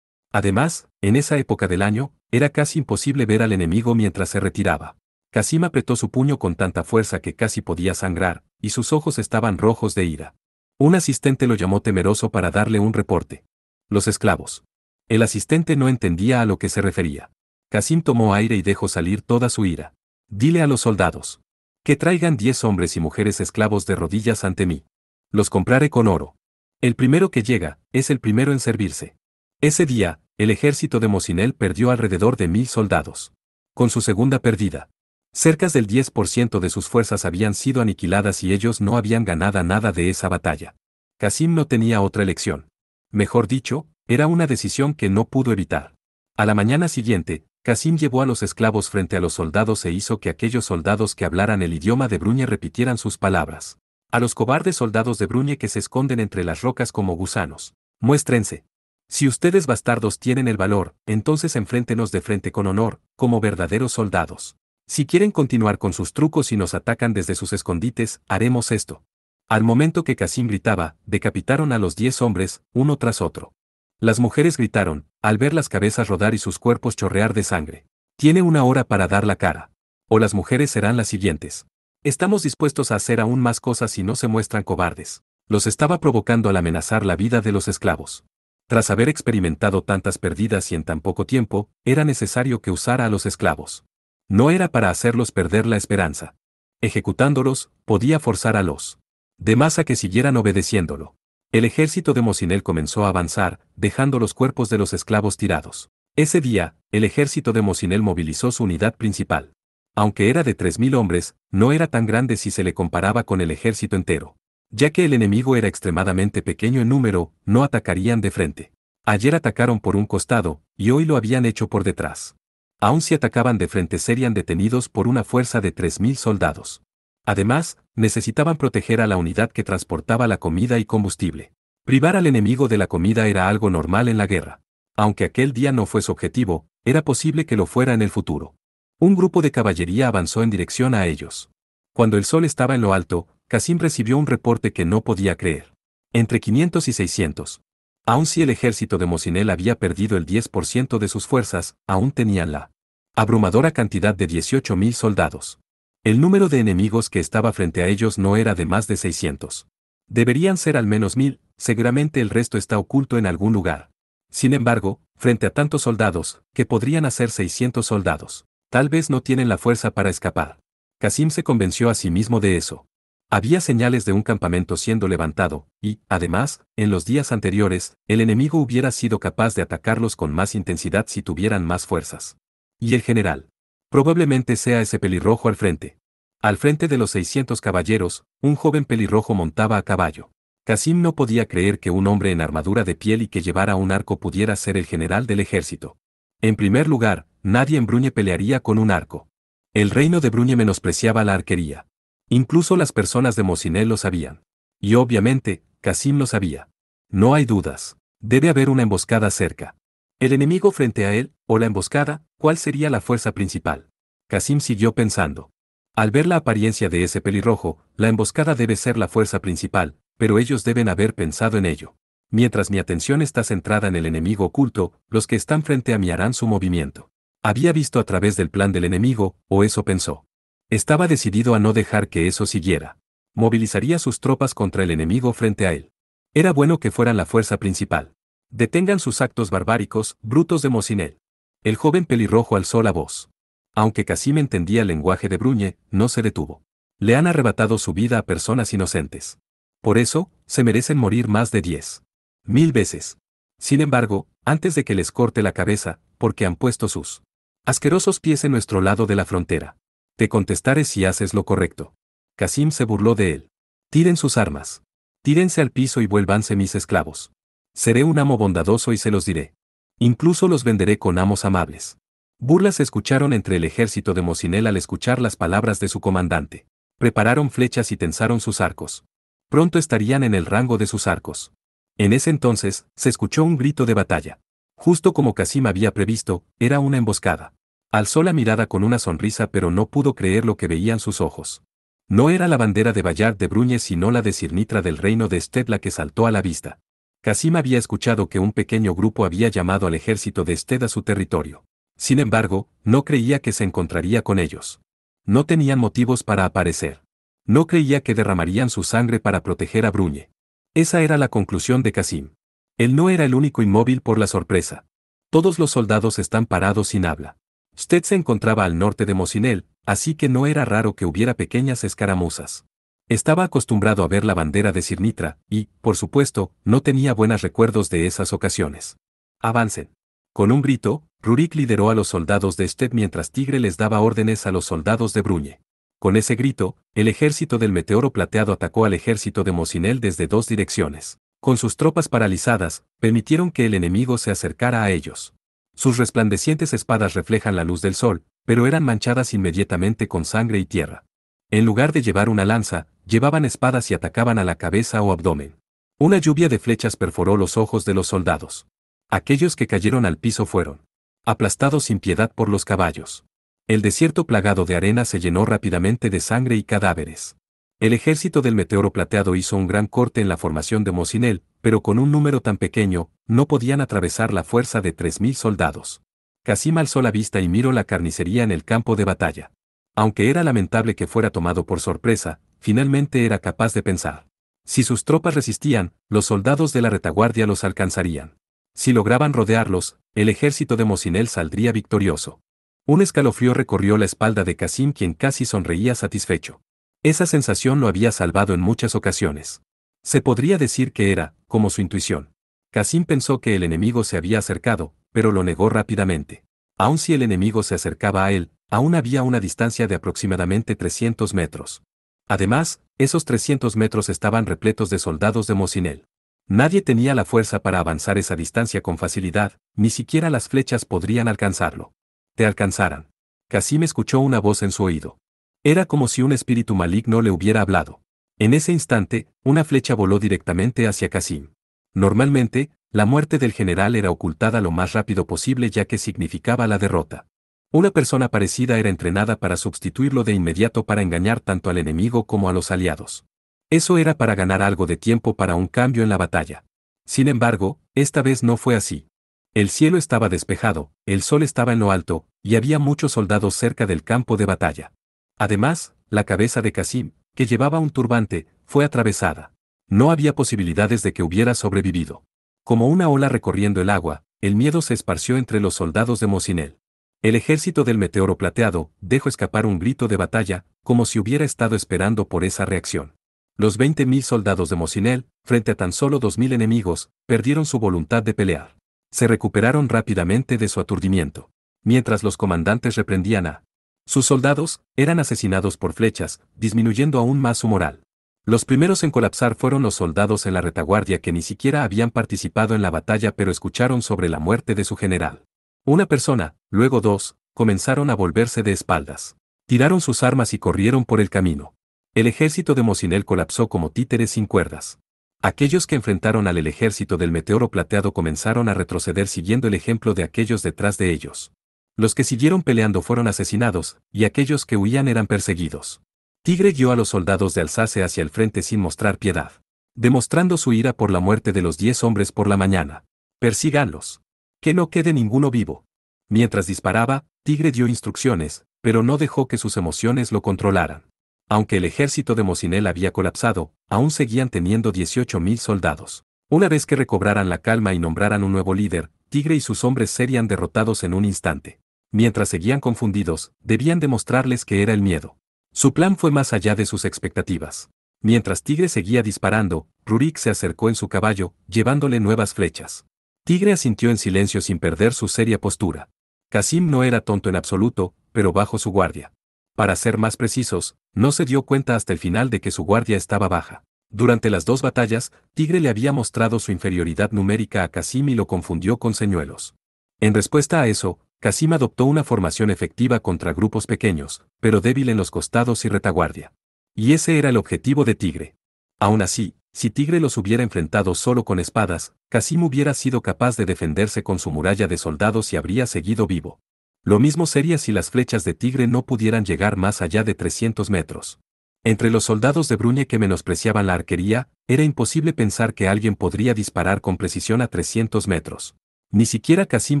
Además, en esa época del año, era casi imposible ver al enemigo mientras se retiraba. Qasim apretó su puño con tanta fuerza que casi podía sangrar, y sus ojos estaban rojos de ira. Un asistente lo llamó temeroso para darle un reporte. Los esclavos. El asistente no entendía a lo que se refería. Qasim tomó aire y dejó salir toda su ira. Dile a los soldados. Que traigan 10 hombres y mujeres esclavos de rodillas ante mí. Los compraré con oro. El primero que llega, es el primero en servirse. Ese día, el ejército de Mosinel perdió alrededor de 1000 soldados. Con su segunda pérdida, cerca del 10% de sus fuerzas habían sido aniquiladas y ellos no habían ganado nada de esa batalla. Qasim no tenía otra elección. Mejor dicho, era una decisión que no pudo evitar. A la mañana siguiente, Qasim llevó a los esclavos frente a los soldados e hizo que aquellos soldados que hablaran el idioma de Bruñe repitieran sus palabras. A los cobardes soldados de Bruñe que se esconden entre las rocas como gusanos, muéstrense. Si ustedes bastardos tienen el valor, entonces enfréntenos de frente con honor, como verdaderos soldados. Si quieren continuar con sus trucos y nos atacan desde sus escondites, haremos esto. Al momento que Qasim gritaba, decapitaron a los 10 hombres, uno tras otro. Las mujeres gritaron, al ver las cabezas rodar y sus cuerpos chorrear de sangre. Tiene una hora para dar la cara. O las mujeres serán las siguientes. Estamos dispuestos a hacer aún más cosas si no se muestran cobardes. Los estaba provocando al amenazar la vida de los esclavos. Tras haber experimentado tantas pérdidas y en tan poco tiempo, era necesario que usara a los esclavos. No era para hacerlos perder la esperanza. Ejecutándolos, podía forzar a los demás a que siguieran obedeciéndolo. El ejército de Mosinel comenzó a avanzar, dejando los cuerpos de los esclavos tirados. Ese día, el ejército de Mosinel movilizó su unidad principal. Aunque era de 3000 hombres, no era tan grande si se le comparaba con el ejército entero. Ya que el enemigo era extremadamente pequeño en número, no atacarían de frente. Ayer atacaron por un costado, y hoy lo habían hecho por detrás. Aun si atacaban de frente serían detenidos por una fuerza de 3000 soldados. Además, necesitaban proteger a la unidad que transportaba la comida y combustible. Privar al enemigo de la comida era algo normal en la guerra. Aunque aquel día no fue su objetivo, era posible que lo fuera en el futuro. Un grupo de caballería avanzó en dirección a ellos. Cuando el sol estaba en lo alto, Qasim recibió un reporte que no podía creer. Entre 500 y 600. Aun si el ejército de Mosinel había perdido el 10% de sus fuerzas, aún tenían la abrumadora cantidad de 18.000 soldados. El número de enemigos que estaba frente a ellos no era de más de 600. Deberían ser al menos 1000, seguramente el resto está oculto en algún lugar. Sin embargo, frente a tantos soldados, que podrían hacer 600 soldados, tal vez no tienen la fuerza para escapar. Qasim se convenció a sí mismo de eso. Había señales de un campamento siendo levantado, y, además, en los días anteriores, el enemigo hubiera sido capaz de atacarlos con más intensidad si tuvieran más fuerzas. ¿Y el general? Probablemente sea ese pelirrojo al frente. Al frente de los 600 caballeros, un joven pelirrojo montaba a caballo. Qasim no podía creer que un hombre en armadura de piel y que llevara un arco pudiera ser el general del ejército. En primer lugar, nadie en Bruñe pelearía con un arco. El reino de Bruñe menospreciaba la arquería. Incluso las personas de Mosinel lo sabían. Y obviamente, Qasim lo sabía. No hay dudas. Debe haber una emboscada cerca. El enemigo frente a él, o la emboscada, ¿cuál sería la fuerza principal? Qasim siguió pensando. Al ver la apariencia de ese pelirrojo, la emboscada debe ser la fuerza principal, pero ellos deben haber pensado en ello. Mientras mi atención está centrada en el enemigo oculto, los que están frente a mí harán su movimiento. Había visto a través del plan del enemigo, o eso pensó. Estaba decidido a no dejar que eso siguiera. Movilizaría sus tropas contra el enemigo frente a él. Era bueno que fueran la fuerza principal. Detengan sus actos barbáricos, brutos de Mosinel. El joven pelirrojo alzó la voz. Aunque Qasim entendía el lenguaje de Bruñe, no se detuvo. Le han arrebatado su vida a personas inocentes. Por eso, se merecen morir más de 10.000 veces. Sin embargo, antes de que les corte la cabeza, porque han puesto sus asquerosos pies en nuestro lado de la frontera. Te contestaré si haces lo correcto. Qasim se burló de él. Tiren sus armas. Tírense al piso y vuélvanse mis esclavos. Seré un amo bondadoso y se los diré. Incluso los venderé con amos amables. Burlas se escucharon entre el ejército de Mosinel al escuchar las palabras de su comandante. Prepararon flechas y tensaron sus arcos. Pronto estarían en el rango de sus arcos. En ese entonces, se escuchó un grito de batalla. Justo como Casim había previsto, era una emboscada. Alzó la mirada con una sonrisa pero no pudo creer lo que veían sus ojos. No era la bandera de Bayard de Bruñe sino la de Sirnitra del reino de Ested la que saltó a la vista. Casim había escuchado que un pequeño grupo había llamado al ejército de Ested a su territorio. Sin embargo, no creía que se encontraría con ellos. No tenían motivos para aparecer. No creía que derramarían su sangre para proteger a Bruñe. Esa era la conclusión de Casim. Él no era el único inmóvil por la sorpresa. Todos los soldados están parados sin habla. Sted se encontraba al norte de Mosinel, así que no era raro que hubiera pequeñas escaramuzas. Estaba acostumbrado a ver la bandera de Sirnitra, y, por supuesto, no tenía buenos recuerdos de esas ocasiones. Avancen. Con un grito, Rurik lideró a los soldados de Sted mientras Tigre les daba órdenes a los soldados de Bruñe. Con ese grito, el ejército del Meteoro Plateado atacó al ejército de Mosinel desde dos direcciones. Con sus tropas paralizadas, permitieron que el enemigo se acercara a ellos. Sus resplandecientes espadas reflejan la luz del sol, pero eran manchadas inmediatamente con sangre y tierra. En lugar de llevar una lanza, llevaban espadas y atacaban a la cabeza o abdomen. Una lluvia de flechas perforó los ojos de los soldados. Aquellos que cayeron al piso fueron aplastados sin piedad por los caballos. El desierto plagado de arena se llenó rápidamente de sangre y cadáveres. El ejército del Meteoro Plateado hizo un gran corte en la formación de Mosinel, pero con un número tan pequeño, no podían atravesar la fuerza de 3000 soldados. Casim alzó la vista y miró la carnicería en el campo de batalla. Aunque era lamentable que fuera tomado por sorpresa, finalmente era capaz de pensar. Si sus tropas resistían, los soldados de la retaguardia los alcanzarían. Si lograban rodearlos, el ejército de Mosinel saldría victorioso. Un escalofrío recorrió la espalda de Casim quien casi sonreía satisfecho. Esa sensación lo había salvado en muchas ocasiones. Se podría decir que era, como su intuición. Casim pensó que el enemigo se había acercado, pero lo negó rápidamente. Aun si el enemigo se acercaba a él, aún había una distancia de aproximadamente 300 metros. Además, esos 300 metros estaban repletos de soldados de Mosinel. Nadie tenía la fuerza para avanzar esa distancia con facilidad, ni siquiera las flechas podrían alcanzarlo. Te alcanzaran. Casim escuchó una voz en su oído. Era como si un espíritu maligno le hubiera hablado. En ese instante, una flecha voló directamente hacia Casim. Normalmente, la muerte del general era ocultada lo más rápido posible ya que significaba la derrota. Una persona parecida era entrenada para sustituirlo de inmediato para engañar tanto al enemigo como a los aliados. Eso era para ganar algo de tiempo para un cambio en la batalla. Sin embargo, esta vez no fue así. El cielo estaba despejado, el sol estaba en lo alto, y había muchos soldados cerca del campo de batalla. Además, la cabeza de Casim, que llevaba un turbante, fue atravesada. No había posibilidades de que hubiera sobrevivido. Como una ola recorriendo el agua, el miedo se esparció entre los soldados de Mosinel. El ejército del Meteoro Plateado dejó escapar un grito de batalla, como si hubiera estado esperando por esa reacción. Los 20.000 soldados de Mosinel, frente a tan solo 2.000 enemigos, perdieron su voluntad de pelear. Se recuperaron rápidamente de su aturdimiento. Mientras los comandantes reprendían a sus soldados, eran asesinados por flechas, disminuyendo aún más su moral. Los primeros en colapsar fueron los soldados en la retaguardia que ni siquiera habían participado en la batalla pero escucharon sobre la muerte de su general. Una persona, luego dos, comenzaron a volverse de espaldas. Tiraron sus armas y corrieron por el camino. El ejército de Mosinel colapsó como títeres sin cuerdas. Aquellos que enfrentaron al ejército del Meteoro Plateado comenzaron a retroceder siguiendo el ejemplo de aquellos detrás de ellos. Los que siguieron peleando fueron asesinados, y aquellos que huían eran perseguidos. Tigre guió a los soldados de Alsace hacia el frente sin mostrar piedad, demostrando su ira por la muerte de los 10 hombres por la mañana. Persíganlos. Que no quede ninguno vivo. Mientras disparaba, Tigre dio instrucciones, pero no dejó que sus emociones lo controlaran. Aunque el ejército de Mosinel había colapsado, aún seguían teniendo 18.000 soldados. Una vez que recobraran la calma y nombraran un nuevo líder, Tigre y sus hombres serían derrotados en un instante. Mientras seguían confundidos, debían demostrarles que era el miedo. Su plan fue más allá de sus expectativas. Mientras Tigre seguía disparando, Rurik se acercó en su caballo, llevándole nuevas flechas. Tigre asintió en silencio sin perder su seria postura. Casim no era tonto en absoluto, pero bajo su guardia. Para ser más precisos, no se dio cuenta hasta el final de que su guardia estaba baja. Durante las dos batallas, Tigre le había mostrado su inferioridad numérica a Qasim y lo confundió con señuelos. En respuesta a eso, Qasim adoptó una formación efectiva contra grupos pequeños, pero débil en los costados y retaguardia. Y ese era el objetivo de Tigre. Aún así, si Tigre los hubiera enfrentado solo con espadas, Qasim hubiera sido capaz de defenderse con su muralla de soldados y habría seguido vivo. Lo mismo sería si las flechas de Tigre no pudieran llegar más allá de 300 metros. Entre los soldados de Brune que menospreciaban la arquería, era imposible pensar que alguien podría disparar con precisión a 300 metros. Ni siquiera Qasim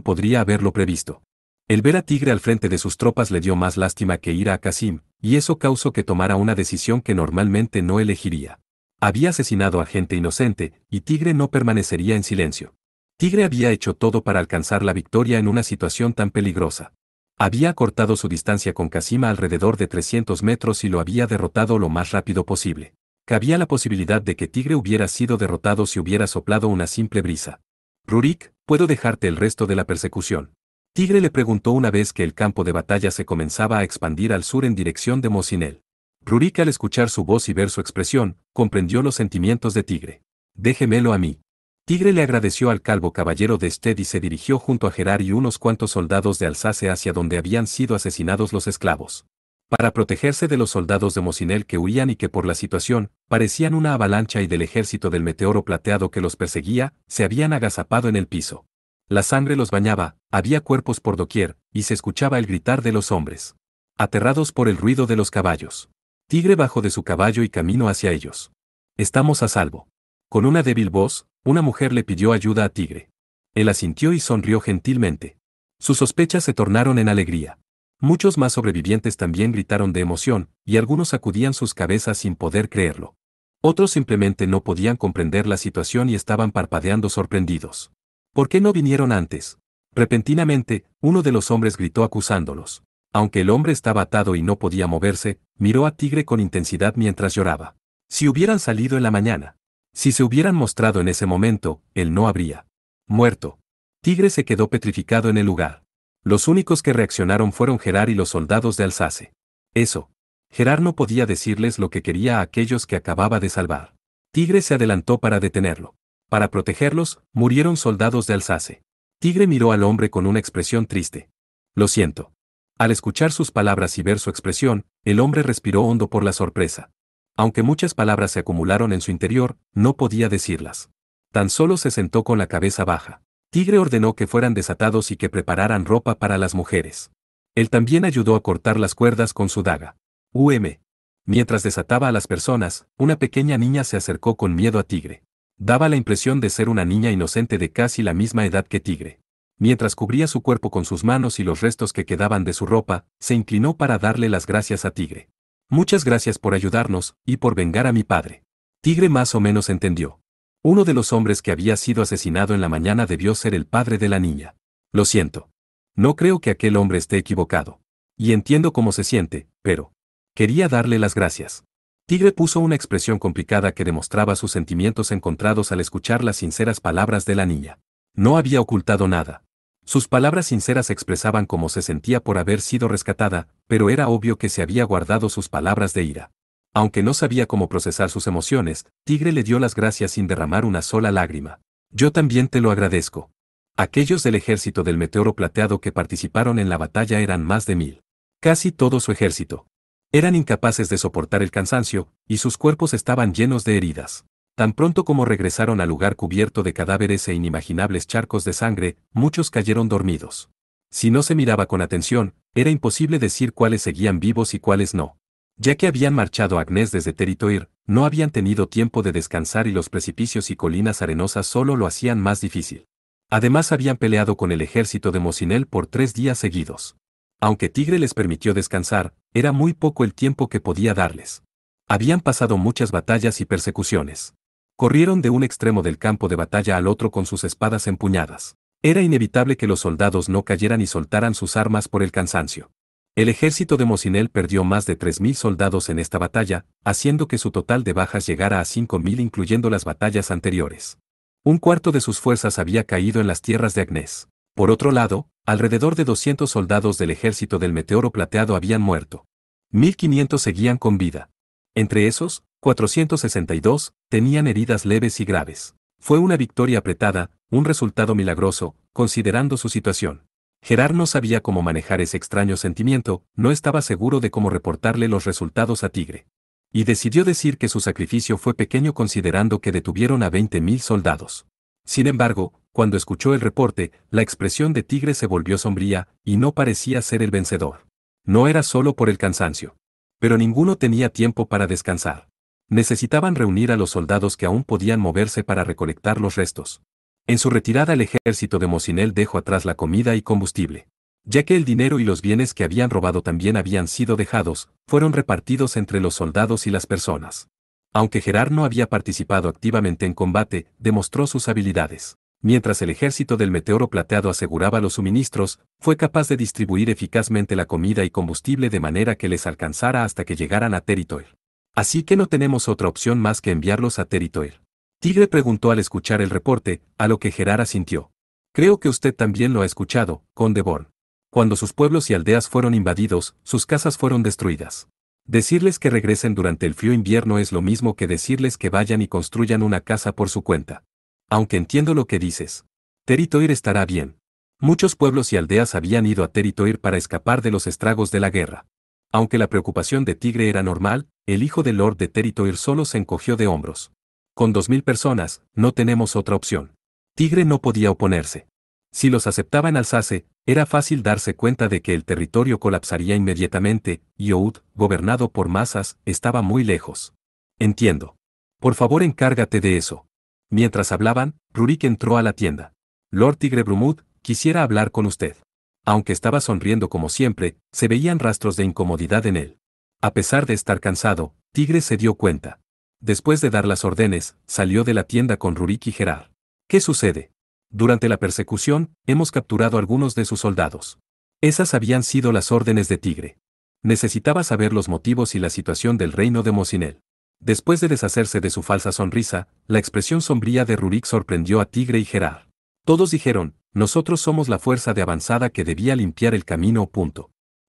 podría haberlo previsto. El ver a Tigre al frente de sus tropas le dio más lástima que ira a Qasim, y eso causó que tomara una decisión que normalmente no elegiría. Había asesinado a gente inocente, y Tigre no permanecería en silencio. Tigre había hecho todo para alcanzar la victoria en una situación tan peligrosa. Había acortado su distancia con Qasim a alrededor de 300 metros y lo había derrotado lo más rápido posible. Cabía la posibilidad de que Tigre hubiera sido derrotado si hubiera soplado una simple brisa. Rurik, ¿puedo dejarte el resto de la persecución? Tigre le preguntó una vez que el campo de batalla se comenzaba a expandir al sur en dirección de Mosinel. Rurik, al escuchar su voz y ver su expresión, comprendió los sentimientos de Tigre. Déjemelo a mí. Tigre le agradeció al calvo caballero de Sted y se dirigió junto a Gerard y unos cuantos soldados de Alsace hacia donde habían sido asesinados los esclavos. Para protegerse de los soldados de Mosinel que huían y que por la situación, parecían una avalancha y del ejército del meteoro plateado que los perseguía, se habían agazapado en el piso. La sangre los bañaba, había cuerpos por doquier, y se escuchaba el gritar de los hombres. Aterrados por el ruido de los caballos. Tigre bajó de su caballo y caminó hacia ellos. Estamos a salvo. Con una débil voz, una mujer le pidió ayuda a Tigre. Él asintió y sonrió gentilmente. Sus sospechas se tornaron en alegría. Muchos más sobrevivientes también gritaron de emoción, y algunos sacudían sus cabezas sin poder creerlo. Otros simplemente no podían comprender la situación y estaban parpadeando sorprendidos. ¿Por qué no vinieron antes? Repentinamente, uno de los hombres gritó acusándolos. Aunque el hombre estaba atado y no podía moverse, miró a Tigre con intensidad mientras lloraba. Si hubieran salido en la mañana. Si se hubieran mostrado en ese momento, él no habría muerto. Tigre se quedó petrificado en el lugar. Los únicos que reaccionaron fueron Gerard y los soldados de Alsace. Eso. Gerard no podía decirles lo que quería a aquellos que acababa de salvar. Tigre se adelantó para detenerlo. Para protegerlos, murieron soldados de Alsace. Tigre miró al hombre con una expresión triste. Lo siento. Al escuchar sus palabras y ver su expresión, el hombre respiró hondo por la sorpresa. Aunque muchas palabras se acumularon en su interior, no podía decirlas. Tan solo se sentó con la cabeza baja. Tigre ordenó que fueran desatados y que prepararan ropa para las mujeres. Él también ayudó a cortar las cuerdas con su daga. Mientras desataba a las personas, una pequeña niña se acercó con miedo a Tigre. Daba la impresión de ser una niña inocente de casi la misma edad que Tigre. Mientras cubría su cuerpo con sus manos y los restos que quedaban de su ropa, se inclinó para darle las gracias a Tigre. Muchas gracias por ayudarnos, y por vengar a mi padre. Tigre más o menos entendió. Uno de los hombres que había sido asesinado en la mañana debió ser el padre de la niña. Lo siento. No creo que aquel hombre esté equivocado. Y entiendo cómo se siente, pero quería darle las gracias. Tigre puso una expresión complicada que demostraba sus sentimientos encontrados al escuchar las sinceras palabras de la niña. No había ocultado nada. Sus palabras sinceras expresaban cómo se sentía por haber sido rescatada, pero era obvio que se había guardado sus palabras de ira. Aunque no sabía cómo procesar sus emociones, Tigre le dio las gracias sin derramar una sola lágrima. Yo también te lo agradezco. Aquellos del ejército del meteoro plateado que participaron en la batalla eran más de 1000. Casi todo su ejército. Eran incapaces de soportar el cansancio, y sus cuerpos estaban llenos de heridas. Tan pronto como regresaron al lugar cubierto de cadáveres e inimaginables charcos de sangre, muchos cayeron dormidos. Si no se miraba con atención, era imposible decir cuáles seguían vivos y cuáles no. Ya que habían marchado a Agnés desde Teritoir, no habían tenido tiempo de descansar y los precipicios y colinas arenosas solo lo hacían más difícil. Además habían peleado con el ejército de Mosinel por 3 días seguidos. Aunque Tigre les permitió descansar, era muy poco el tiempo que podía darles. Habían pasado muchas batallas y persecuciones. Corrieron de un extremo del campo de batalla al otro con sus espadas empuñadas. Era inevitable que los soldados no cayeran y soltaran sus armas por el cansancio. El ejército de Mosinel perdió más de 3000 soldados en esta batalla, haciendo que su total de bajas llegara a 5000 incluyendo las batallas anteriores. Un cuarto de sus fuerzas había caído en las tierras de Agnés. Por otro lado, alrededor de 200 soldados del ejército del meteoro plateado habían muerto. 1500 seguían con vida. Entre esos, 462, tenían heridas leves y graves. Fue una victoria apretada, un resultado milagroso, considerando su situación. Gerard no sabía cómo manejar ese extraño sentimiento, no estaba seguro de cómo reportarle los resultados a Tigre. Y decidió decir que su sacrificio fue pequeño considerando que detuvieron a 20.000 soldados. Sin embargo, cuando escuchó el reporte, la expresión de Tigre se volvió sombría, y no parecía ser el vencedor. No era solo por el cansancio. Pero ninguno tenía tiempo para descansar. Necesitaban reunir a los soldados que aún podían moverse para recolectar los restos. En su retirada el ejército de Mosinel dejó atrás la comida y combustible. Ya que el dinero y los bienes que habían robado también habían sido dejados, fueron repartidos entre los soldados y las personas. Aunque Gerard no había participado activamente en combate, demostró sus habilidades. Mientras el ejército del Meteoro Plateado aseguraba los suministros, fue capaz de distribuir eficazmente la comida y combustible de manera que les alcanzara hasta que llegaran a Territoir. Así que no tenemos otra opción más que enviarlos a Territoir. Tigre preguntó al escuchar el reporte, a lo que Gerard asintió. Creo que usted también lo ha escuchado, Conde Born. Cuando sus pueblos y aldeas fueron invadidos, sus casas fueron destruidas. Decirles que regresen durante el frío invierno es lo mismo que decirles que vayan y construyan una casa por su cuenta. Aunque entiendo lo que dices. Territoir estará bien. Muchos pueblos y aldeas habían ido a Territoir para escapar de los estragos de la guerra. Aunque la preocupación de Tigre era normal, el hijo del Lord de Territoir solo se encogió de hombros. Con 2.000 personas, no tenemos otra opción. Tigre no podía oponerse. Si los aceptaba en Alsace, era fácil darse cuenta de que el territorio colapsaría inmediatamente, y Oud, gobernado por masas, estaba muy lejos. Entiendo. Por favor encárgate de eso. Mientras hablaban, Rurik entró a la tienda. Lord Tigre Brumud, quisiera hablar con usted. Aunque estaba sonriendo como siempre, se veían rastros de incomodidad en él. A pesar de estar cansado, Tigre se dio cuenta. Después de dar las órdenes, salió de la tienda con Rurik y Gerard. ¿Qué sucede? Durante la persecución, hemos capturado a algunos de sus soldados. Esas habían sido las órdenes de Tigre. Necesitaba saber los motivos y la situación del reino de Mosinel. Después de deshacerse de su falsa sonrisa, la expresión sombría de Rurik sorprendió a Tigre y Gerard. Todos dijeron, nosotros somos la fuerza de avanzada que debía limpiar el camino.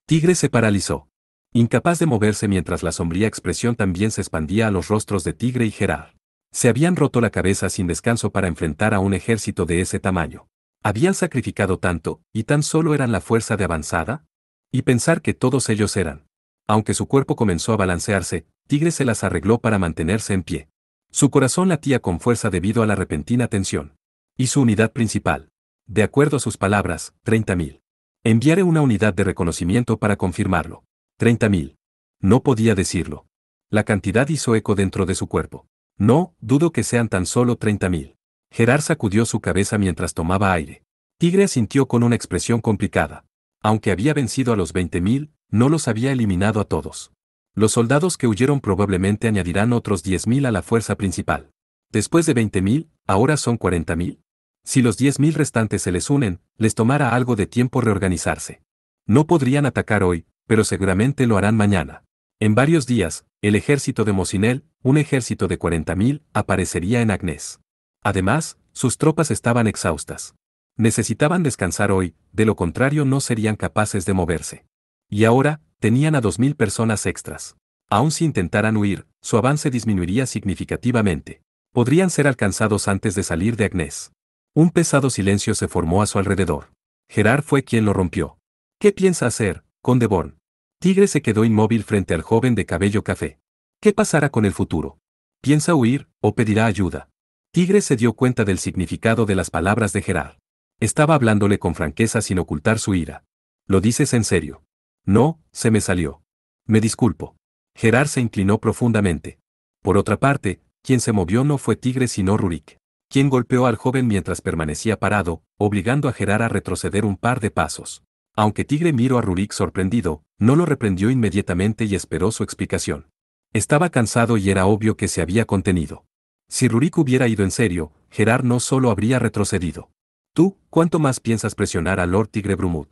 Tigre se paralizó. Incapaz de moverse mientras la sombría expresión también se expandía a los rostros de Tigre y Gerard. Se habían roto la cabeza sin descanso para enfrentar a un ejército de ese tamaño. Habían sacrificado tanto, y tan solo eran la fuerza de avanzada. Y pensar que todos ellos eran. Aunque su cuerpo comenzó a balancearse, Tigre se las arregló para mantenerse en pie. Su corazón latía con fuerza debido a la repentina tensión. Y su unidad principal. De acuerdo a sus palabras, 30.000. Enviaré una unidad de reconocimiento para confirmarlo. 30.000. No podía decirlo. La cantidad hizo eco dentro de su cuerpo. No, dudo que sean tan solo 30.000. Gerard sacudió su cabeza mientras tomaba aire. Tigre asintió con una expresión complicada. Aunque había vencido a los 20.000, no los había eliminado a todos. Los soldados que huyeron probablemente añadirán otros 10.000 a la fuerza principal. Después de 20.000, ahora son 40.000. Si los 10.000 restantes se les unen, les tomará algo de tiempo reorganizarse. No podrían atacar hoy, pero seguramente lo harán mañana. En varios días, el ejército de Mosinel, un ejército de 40.000, aparecería en Agnes. Además, sus tropas estaban exhaustas. Necesitaban descansar hoy, de lo contrario no serían capaces de moverse. Y ahora, tenían a 2.000 personas extras. Aun si intentaran huir, su avance disminuiría significativamente. Podrían ser alcanzados antes de salir de Agnes. Un pesado silencio se formó a su alrededor. Gerard fue quien lo rompió. ¿Qué piensa hacer, Conde Born? Tigre se quedó inmóvil frente al joven de cabello café. ¿Qué pasará con el futuro? ¿Piensa huir, o pedirá ayuda? Tigre se dio cuenta del significado de las palabras de Gerard. Estaba hablándole con franqueza sin ocultar su ira. ¿Lo dices en serio? No, se me salió. Me disculpo. Gerard se inclinó profundamente. Por otra parte, quien se movió no fue Tigre sino Rurik, quien golpeó al joven mientras permanecía parado, obligando a Gerard a retroceder un par de pasos. Aunque Tigre miró a Rurik sorprendido, no lo reprendió inmediatamente y esperó su explicación. Estaba cansado y era obvio que se había contenido. Si Rurik hubiera ido en serio, Gerard no solo habría retrocedido. ¿Tú, cuánto más piensas presionar a Lord Tigre Brumud?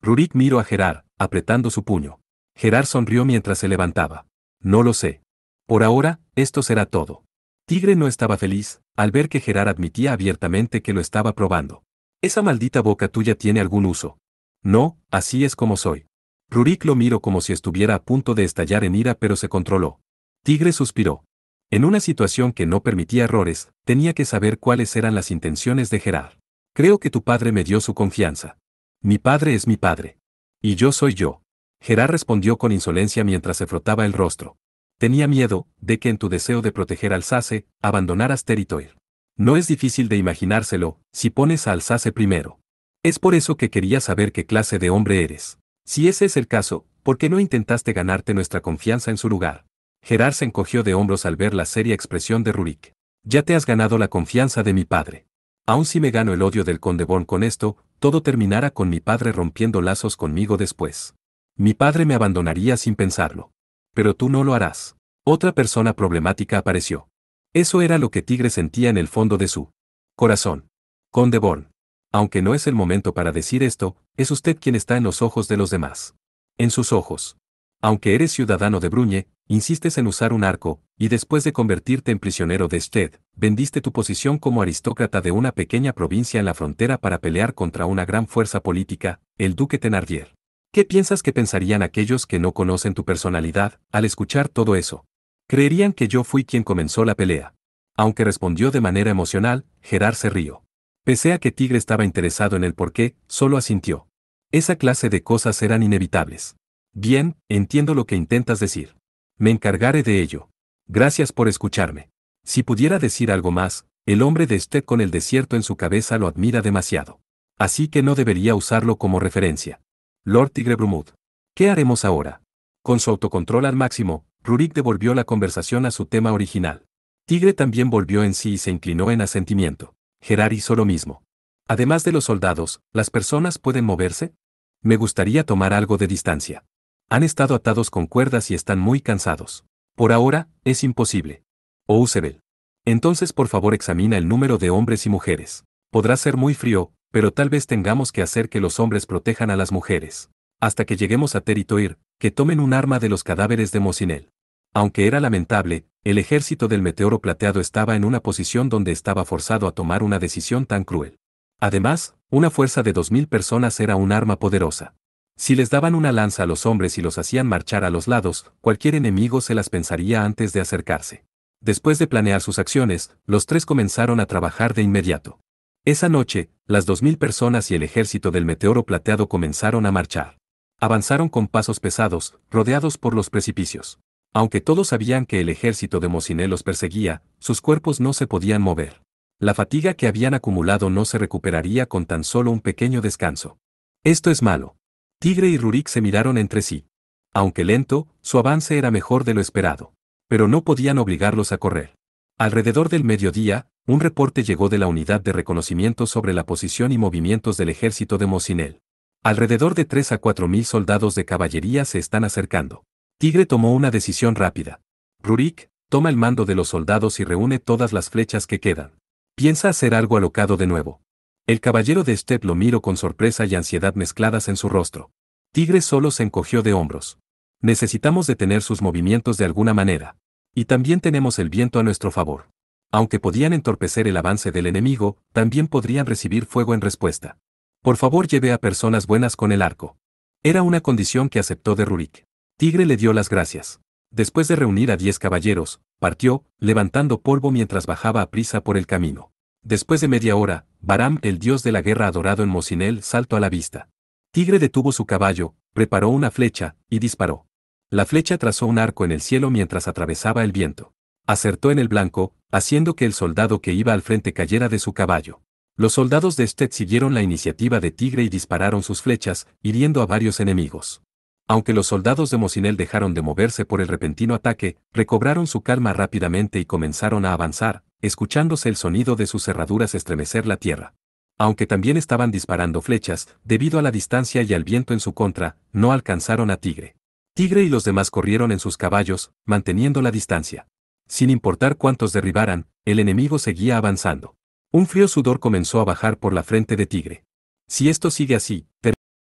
Rurik miró a Gerard, apretando su puño. Gerard sonrió mientras se levantaba. No lo sé. Por ahora, esto será todo. Tigre no estaba feliz, al ver que Gerard admitía abiertamente que lo estaba probando. Esa maldita boca tuya tiene algún uso. No, así es como soy. Rurik lo miró como si estuviera a punto de estallar en ira pero se controló. Tigre suspiró. En una situación que no permitía errores, tenía que saber cuáles eran las intenciones de Gerard. Creo que tu padre me dio su confianza. Mi padre es mi padre. Y yo soy yo. Gerard respondió con insolencia mientras se frotaba el rostro. Tenía miedo de que en tu deseo de proteger a Alsace, abandonaras Territoire. No es difícil de imaginárselo, si pones a Alsace primero. Es por eso que quería saber qué clase de hombre eres. Si ese es el caso, ¿por qué no intentaste ganarte nuestra confianza en su lugar? Gerard se encogió de hombros al ver la seria expresión de Rurik. Ya te has ganado la confianza de mi padre. Aun si me gano el odio del conde Born con esto, todo terminará con mi padre rompiendo lazos conmigo después. Mi padre me abandonaría sin pensarlo. Pero tú no lo harás. Otra persona problemática apareció. Eso era lo que Tigre sentía en el fondo de su corazón. Conde Born. Aunque no es el momento para decir esto, es usted quien está en los ojos de los demás. En sus ojos. Aunque eres ciudadano de Bruñe, insistes en usar un arco, y después de convertirte en prisionero de Sted, vendiste tu posición como aristócrata de una pequeña provincia en la frontera para pelear contra una gran fuerza política, el duque Thenardier. ¿Qué piensas que pensarían aquellos que no conocen tu personalidad al escuchar todo eso? Creerían que yo fui quien comenzó la pelea. Aunque respondió de manera emocional, Gerard se rió. Pese a que Tigre estaba interesado en el porqué, solo asintió. Esa clase de cosas eran inevitables. Bien, entiendo lo que intentas decir. Me encargaré de ello. Gracias por escucharme. Si pudiera decir algo más, el hombre de Sted con el desierto en su cabeza lo admira demasiado. Así que no debería usarlo como referencia. Lord Tigre Brumud. ¿Qué haremos ahora? Con su autocontrol al máximo, Rurik devolvió la conversación a su tema original. Tigre también volvió en sí y se inclinó en asentimiento. Gerard hizo lo mismo. Además de los soldados, ¿las personas pueden moverse? Me gustaría tomar algo de distancia. Han estado atados con cuerdas y están muy cansados. Por ahora, es imposible. Ousebel. Entonces por favor examina el número de hombres y mujeres. Podrá ser muy frío, pero tal vez tengamos que hacer que los hombres protejan a las mujeres. Hasta que lleguemos a Territoire, que tomen un arma de los cadáveres de Mosinel. Aunque era lamentable, el ejército del Meteoro Plateado estaba en una posición donde estaba forzado a tomar una decisión tan cruel. Además, una fuerza de 2000 personas era un arma poderosa. Si les daban una lanza a los hombres y los hacían marchar a los lados, cualquier enemigo se las pensaría antes de acercarse. Después de planear sus acciones, los tres comenzaron a trabajar de inmediato. Esa noche, las 2000 personas y el ejército del Meteoro Plateado comenzaron a marchar. Avanzaron con pasos pesados, rodeados por los precipicios. Aunque todos sabían que el ejército de Mosinel los perseguía, sus cuerpos no se podían mover. La fatiga que habían acumulado no se recuperaría con tan solo un pequeño descanso. Esto es malo. Tigre y Rurik se miraron entre sí. Aunque lento, su avance era mejor de lo esperado. Pero no podían obligarlos a correr. Alrededor del mediodía, un reporte llegó de la unidad de reconocimiento sobre la posición y movimientos del ejército de Mosinel. Alrededor de 3 a 4 mil soldados de caballería se están acercando. Tigre tomó una decisión rápida. Rurik, toma el mando de los soldados y reúne todas las flechas que quedan. Piensa hacer algo alocado de nuevo. El caballero de Sted lo miró con sorpresa y ansiedad mezcladas en su rostro. Tigre solo se encogió de hombros. Necesitamos detener sus movimientos de alguna manera. Y también tenemos el viento a nuestro favor. Aunque podían entorpecer el avance del enemigo, también podrían recibir fuego en respuesta. Por favor lleve a personas buenas con el arco. Era una condición que aceptó de Rurik. Tigre le dio las gracias. Después de reunir a 10 caballeros, partió, levantando polvo mientras bajaba a prisa por el camino. Después de media hora, Baram, el dios de la guerra adorado en Mosinel, saltó a la vista. Tigre detuvo su caballo, preparó una flecha, y disparó. La flecha trazó un arco en el cielo mientras atravesaba el viento. Acertó en el blanco, haciendo que el soldado que iba al frente cayera de su caballo. Los soldados de Sted siguieron la iniciativa de Tigre y dispararon sus flechas, hiriendo a varios enemigos. Aunque los soldados de Mosinel dejaron de moverse por el repentino ataque, recobraron su calma rápidamente y comenzaron a avanzar, escuchándose el sonido de sus cerraduras estremecer la tierra. Aunque también estaban disparando flechas, debido a la distancia y al viento en su contra, no alcanzaron a Tigre. Tigre y los demás corrieron en sus caballos, manteniendo la distancia. Sin importar cuántos derribaran, el enemigo seguía avanzando. Un frío sudor comenzó a bajar por la frente de Tigre. Si esto sigue así,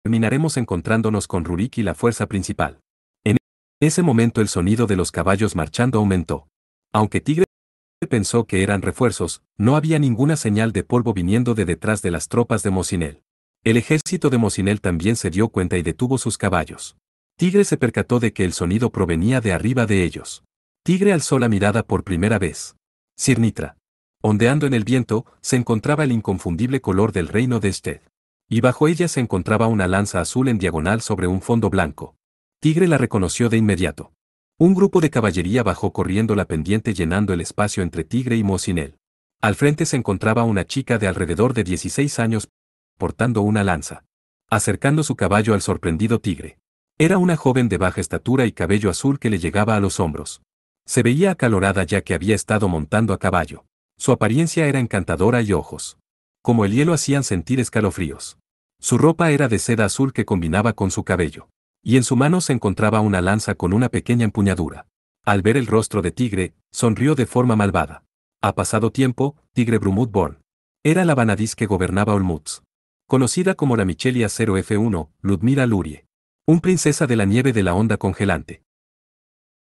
terminaremos encontrándonos con Rurik y la fuerza principal. En ese momento el sonido de los caballos marchando aumentó. Aunque Tigre pensó que eran refuerzos, no había ninguna señal de polvo viniendo de detrás de las tropas de Mosinel. El ejército de Mosinel también se dio cuenta y detuvo sus caballos. Tigre se percató de que el sonido provenía de arriba de ellos. Tigre alzó la mirada por primera vez. Sirnitra. Ondeando en el viento, se encontraba el inconfundible color del reino de Sted. Y bajo ella se encontraba una lanza azul en diagonal sobre un fondo blanco. Tigre la reconoció de inmediato. Un grupo de caballería bajó corriendo la pendiente llenando el espacio entre Tigre y Mosinel. Al frente se encontraba una chica de alrededor de 16 años, portando una lanza. Acercando su caballo al sorprendido Tigre. Era una joven de baja estatura y cabello azul que le llegaba a los hombros. Se veía acalorada ya que había estado montando a caballo. Su apariencia era encantadora y ojos como el hielo hacían sentir escalofríos. Su ropa era de seda azul que combinaba con su cabello. Y en su mano se encontraba una lanza con una pequeña empuñadura. Al ver el rostro de Tigre, sonrió de forma malvada. Ha pasado tiempo, Tigre Brumutborn. Era la Vanadis que gobernaba Olmutz. Conocida como la Michelia 0F1, Ludmila Lurie. Un princesa de la nieve de la onda congelante.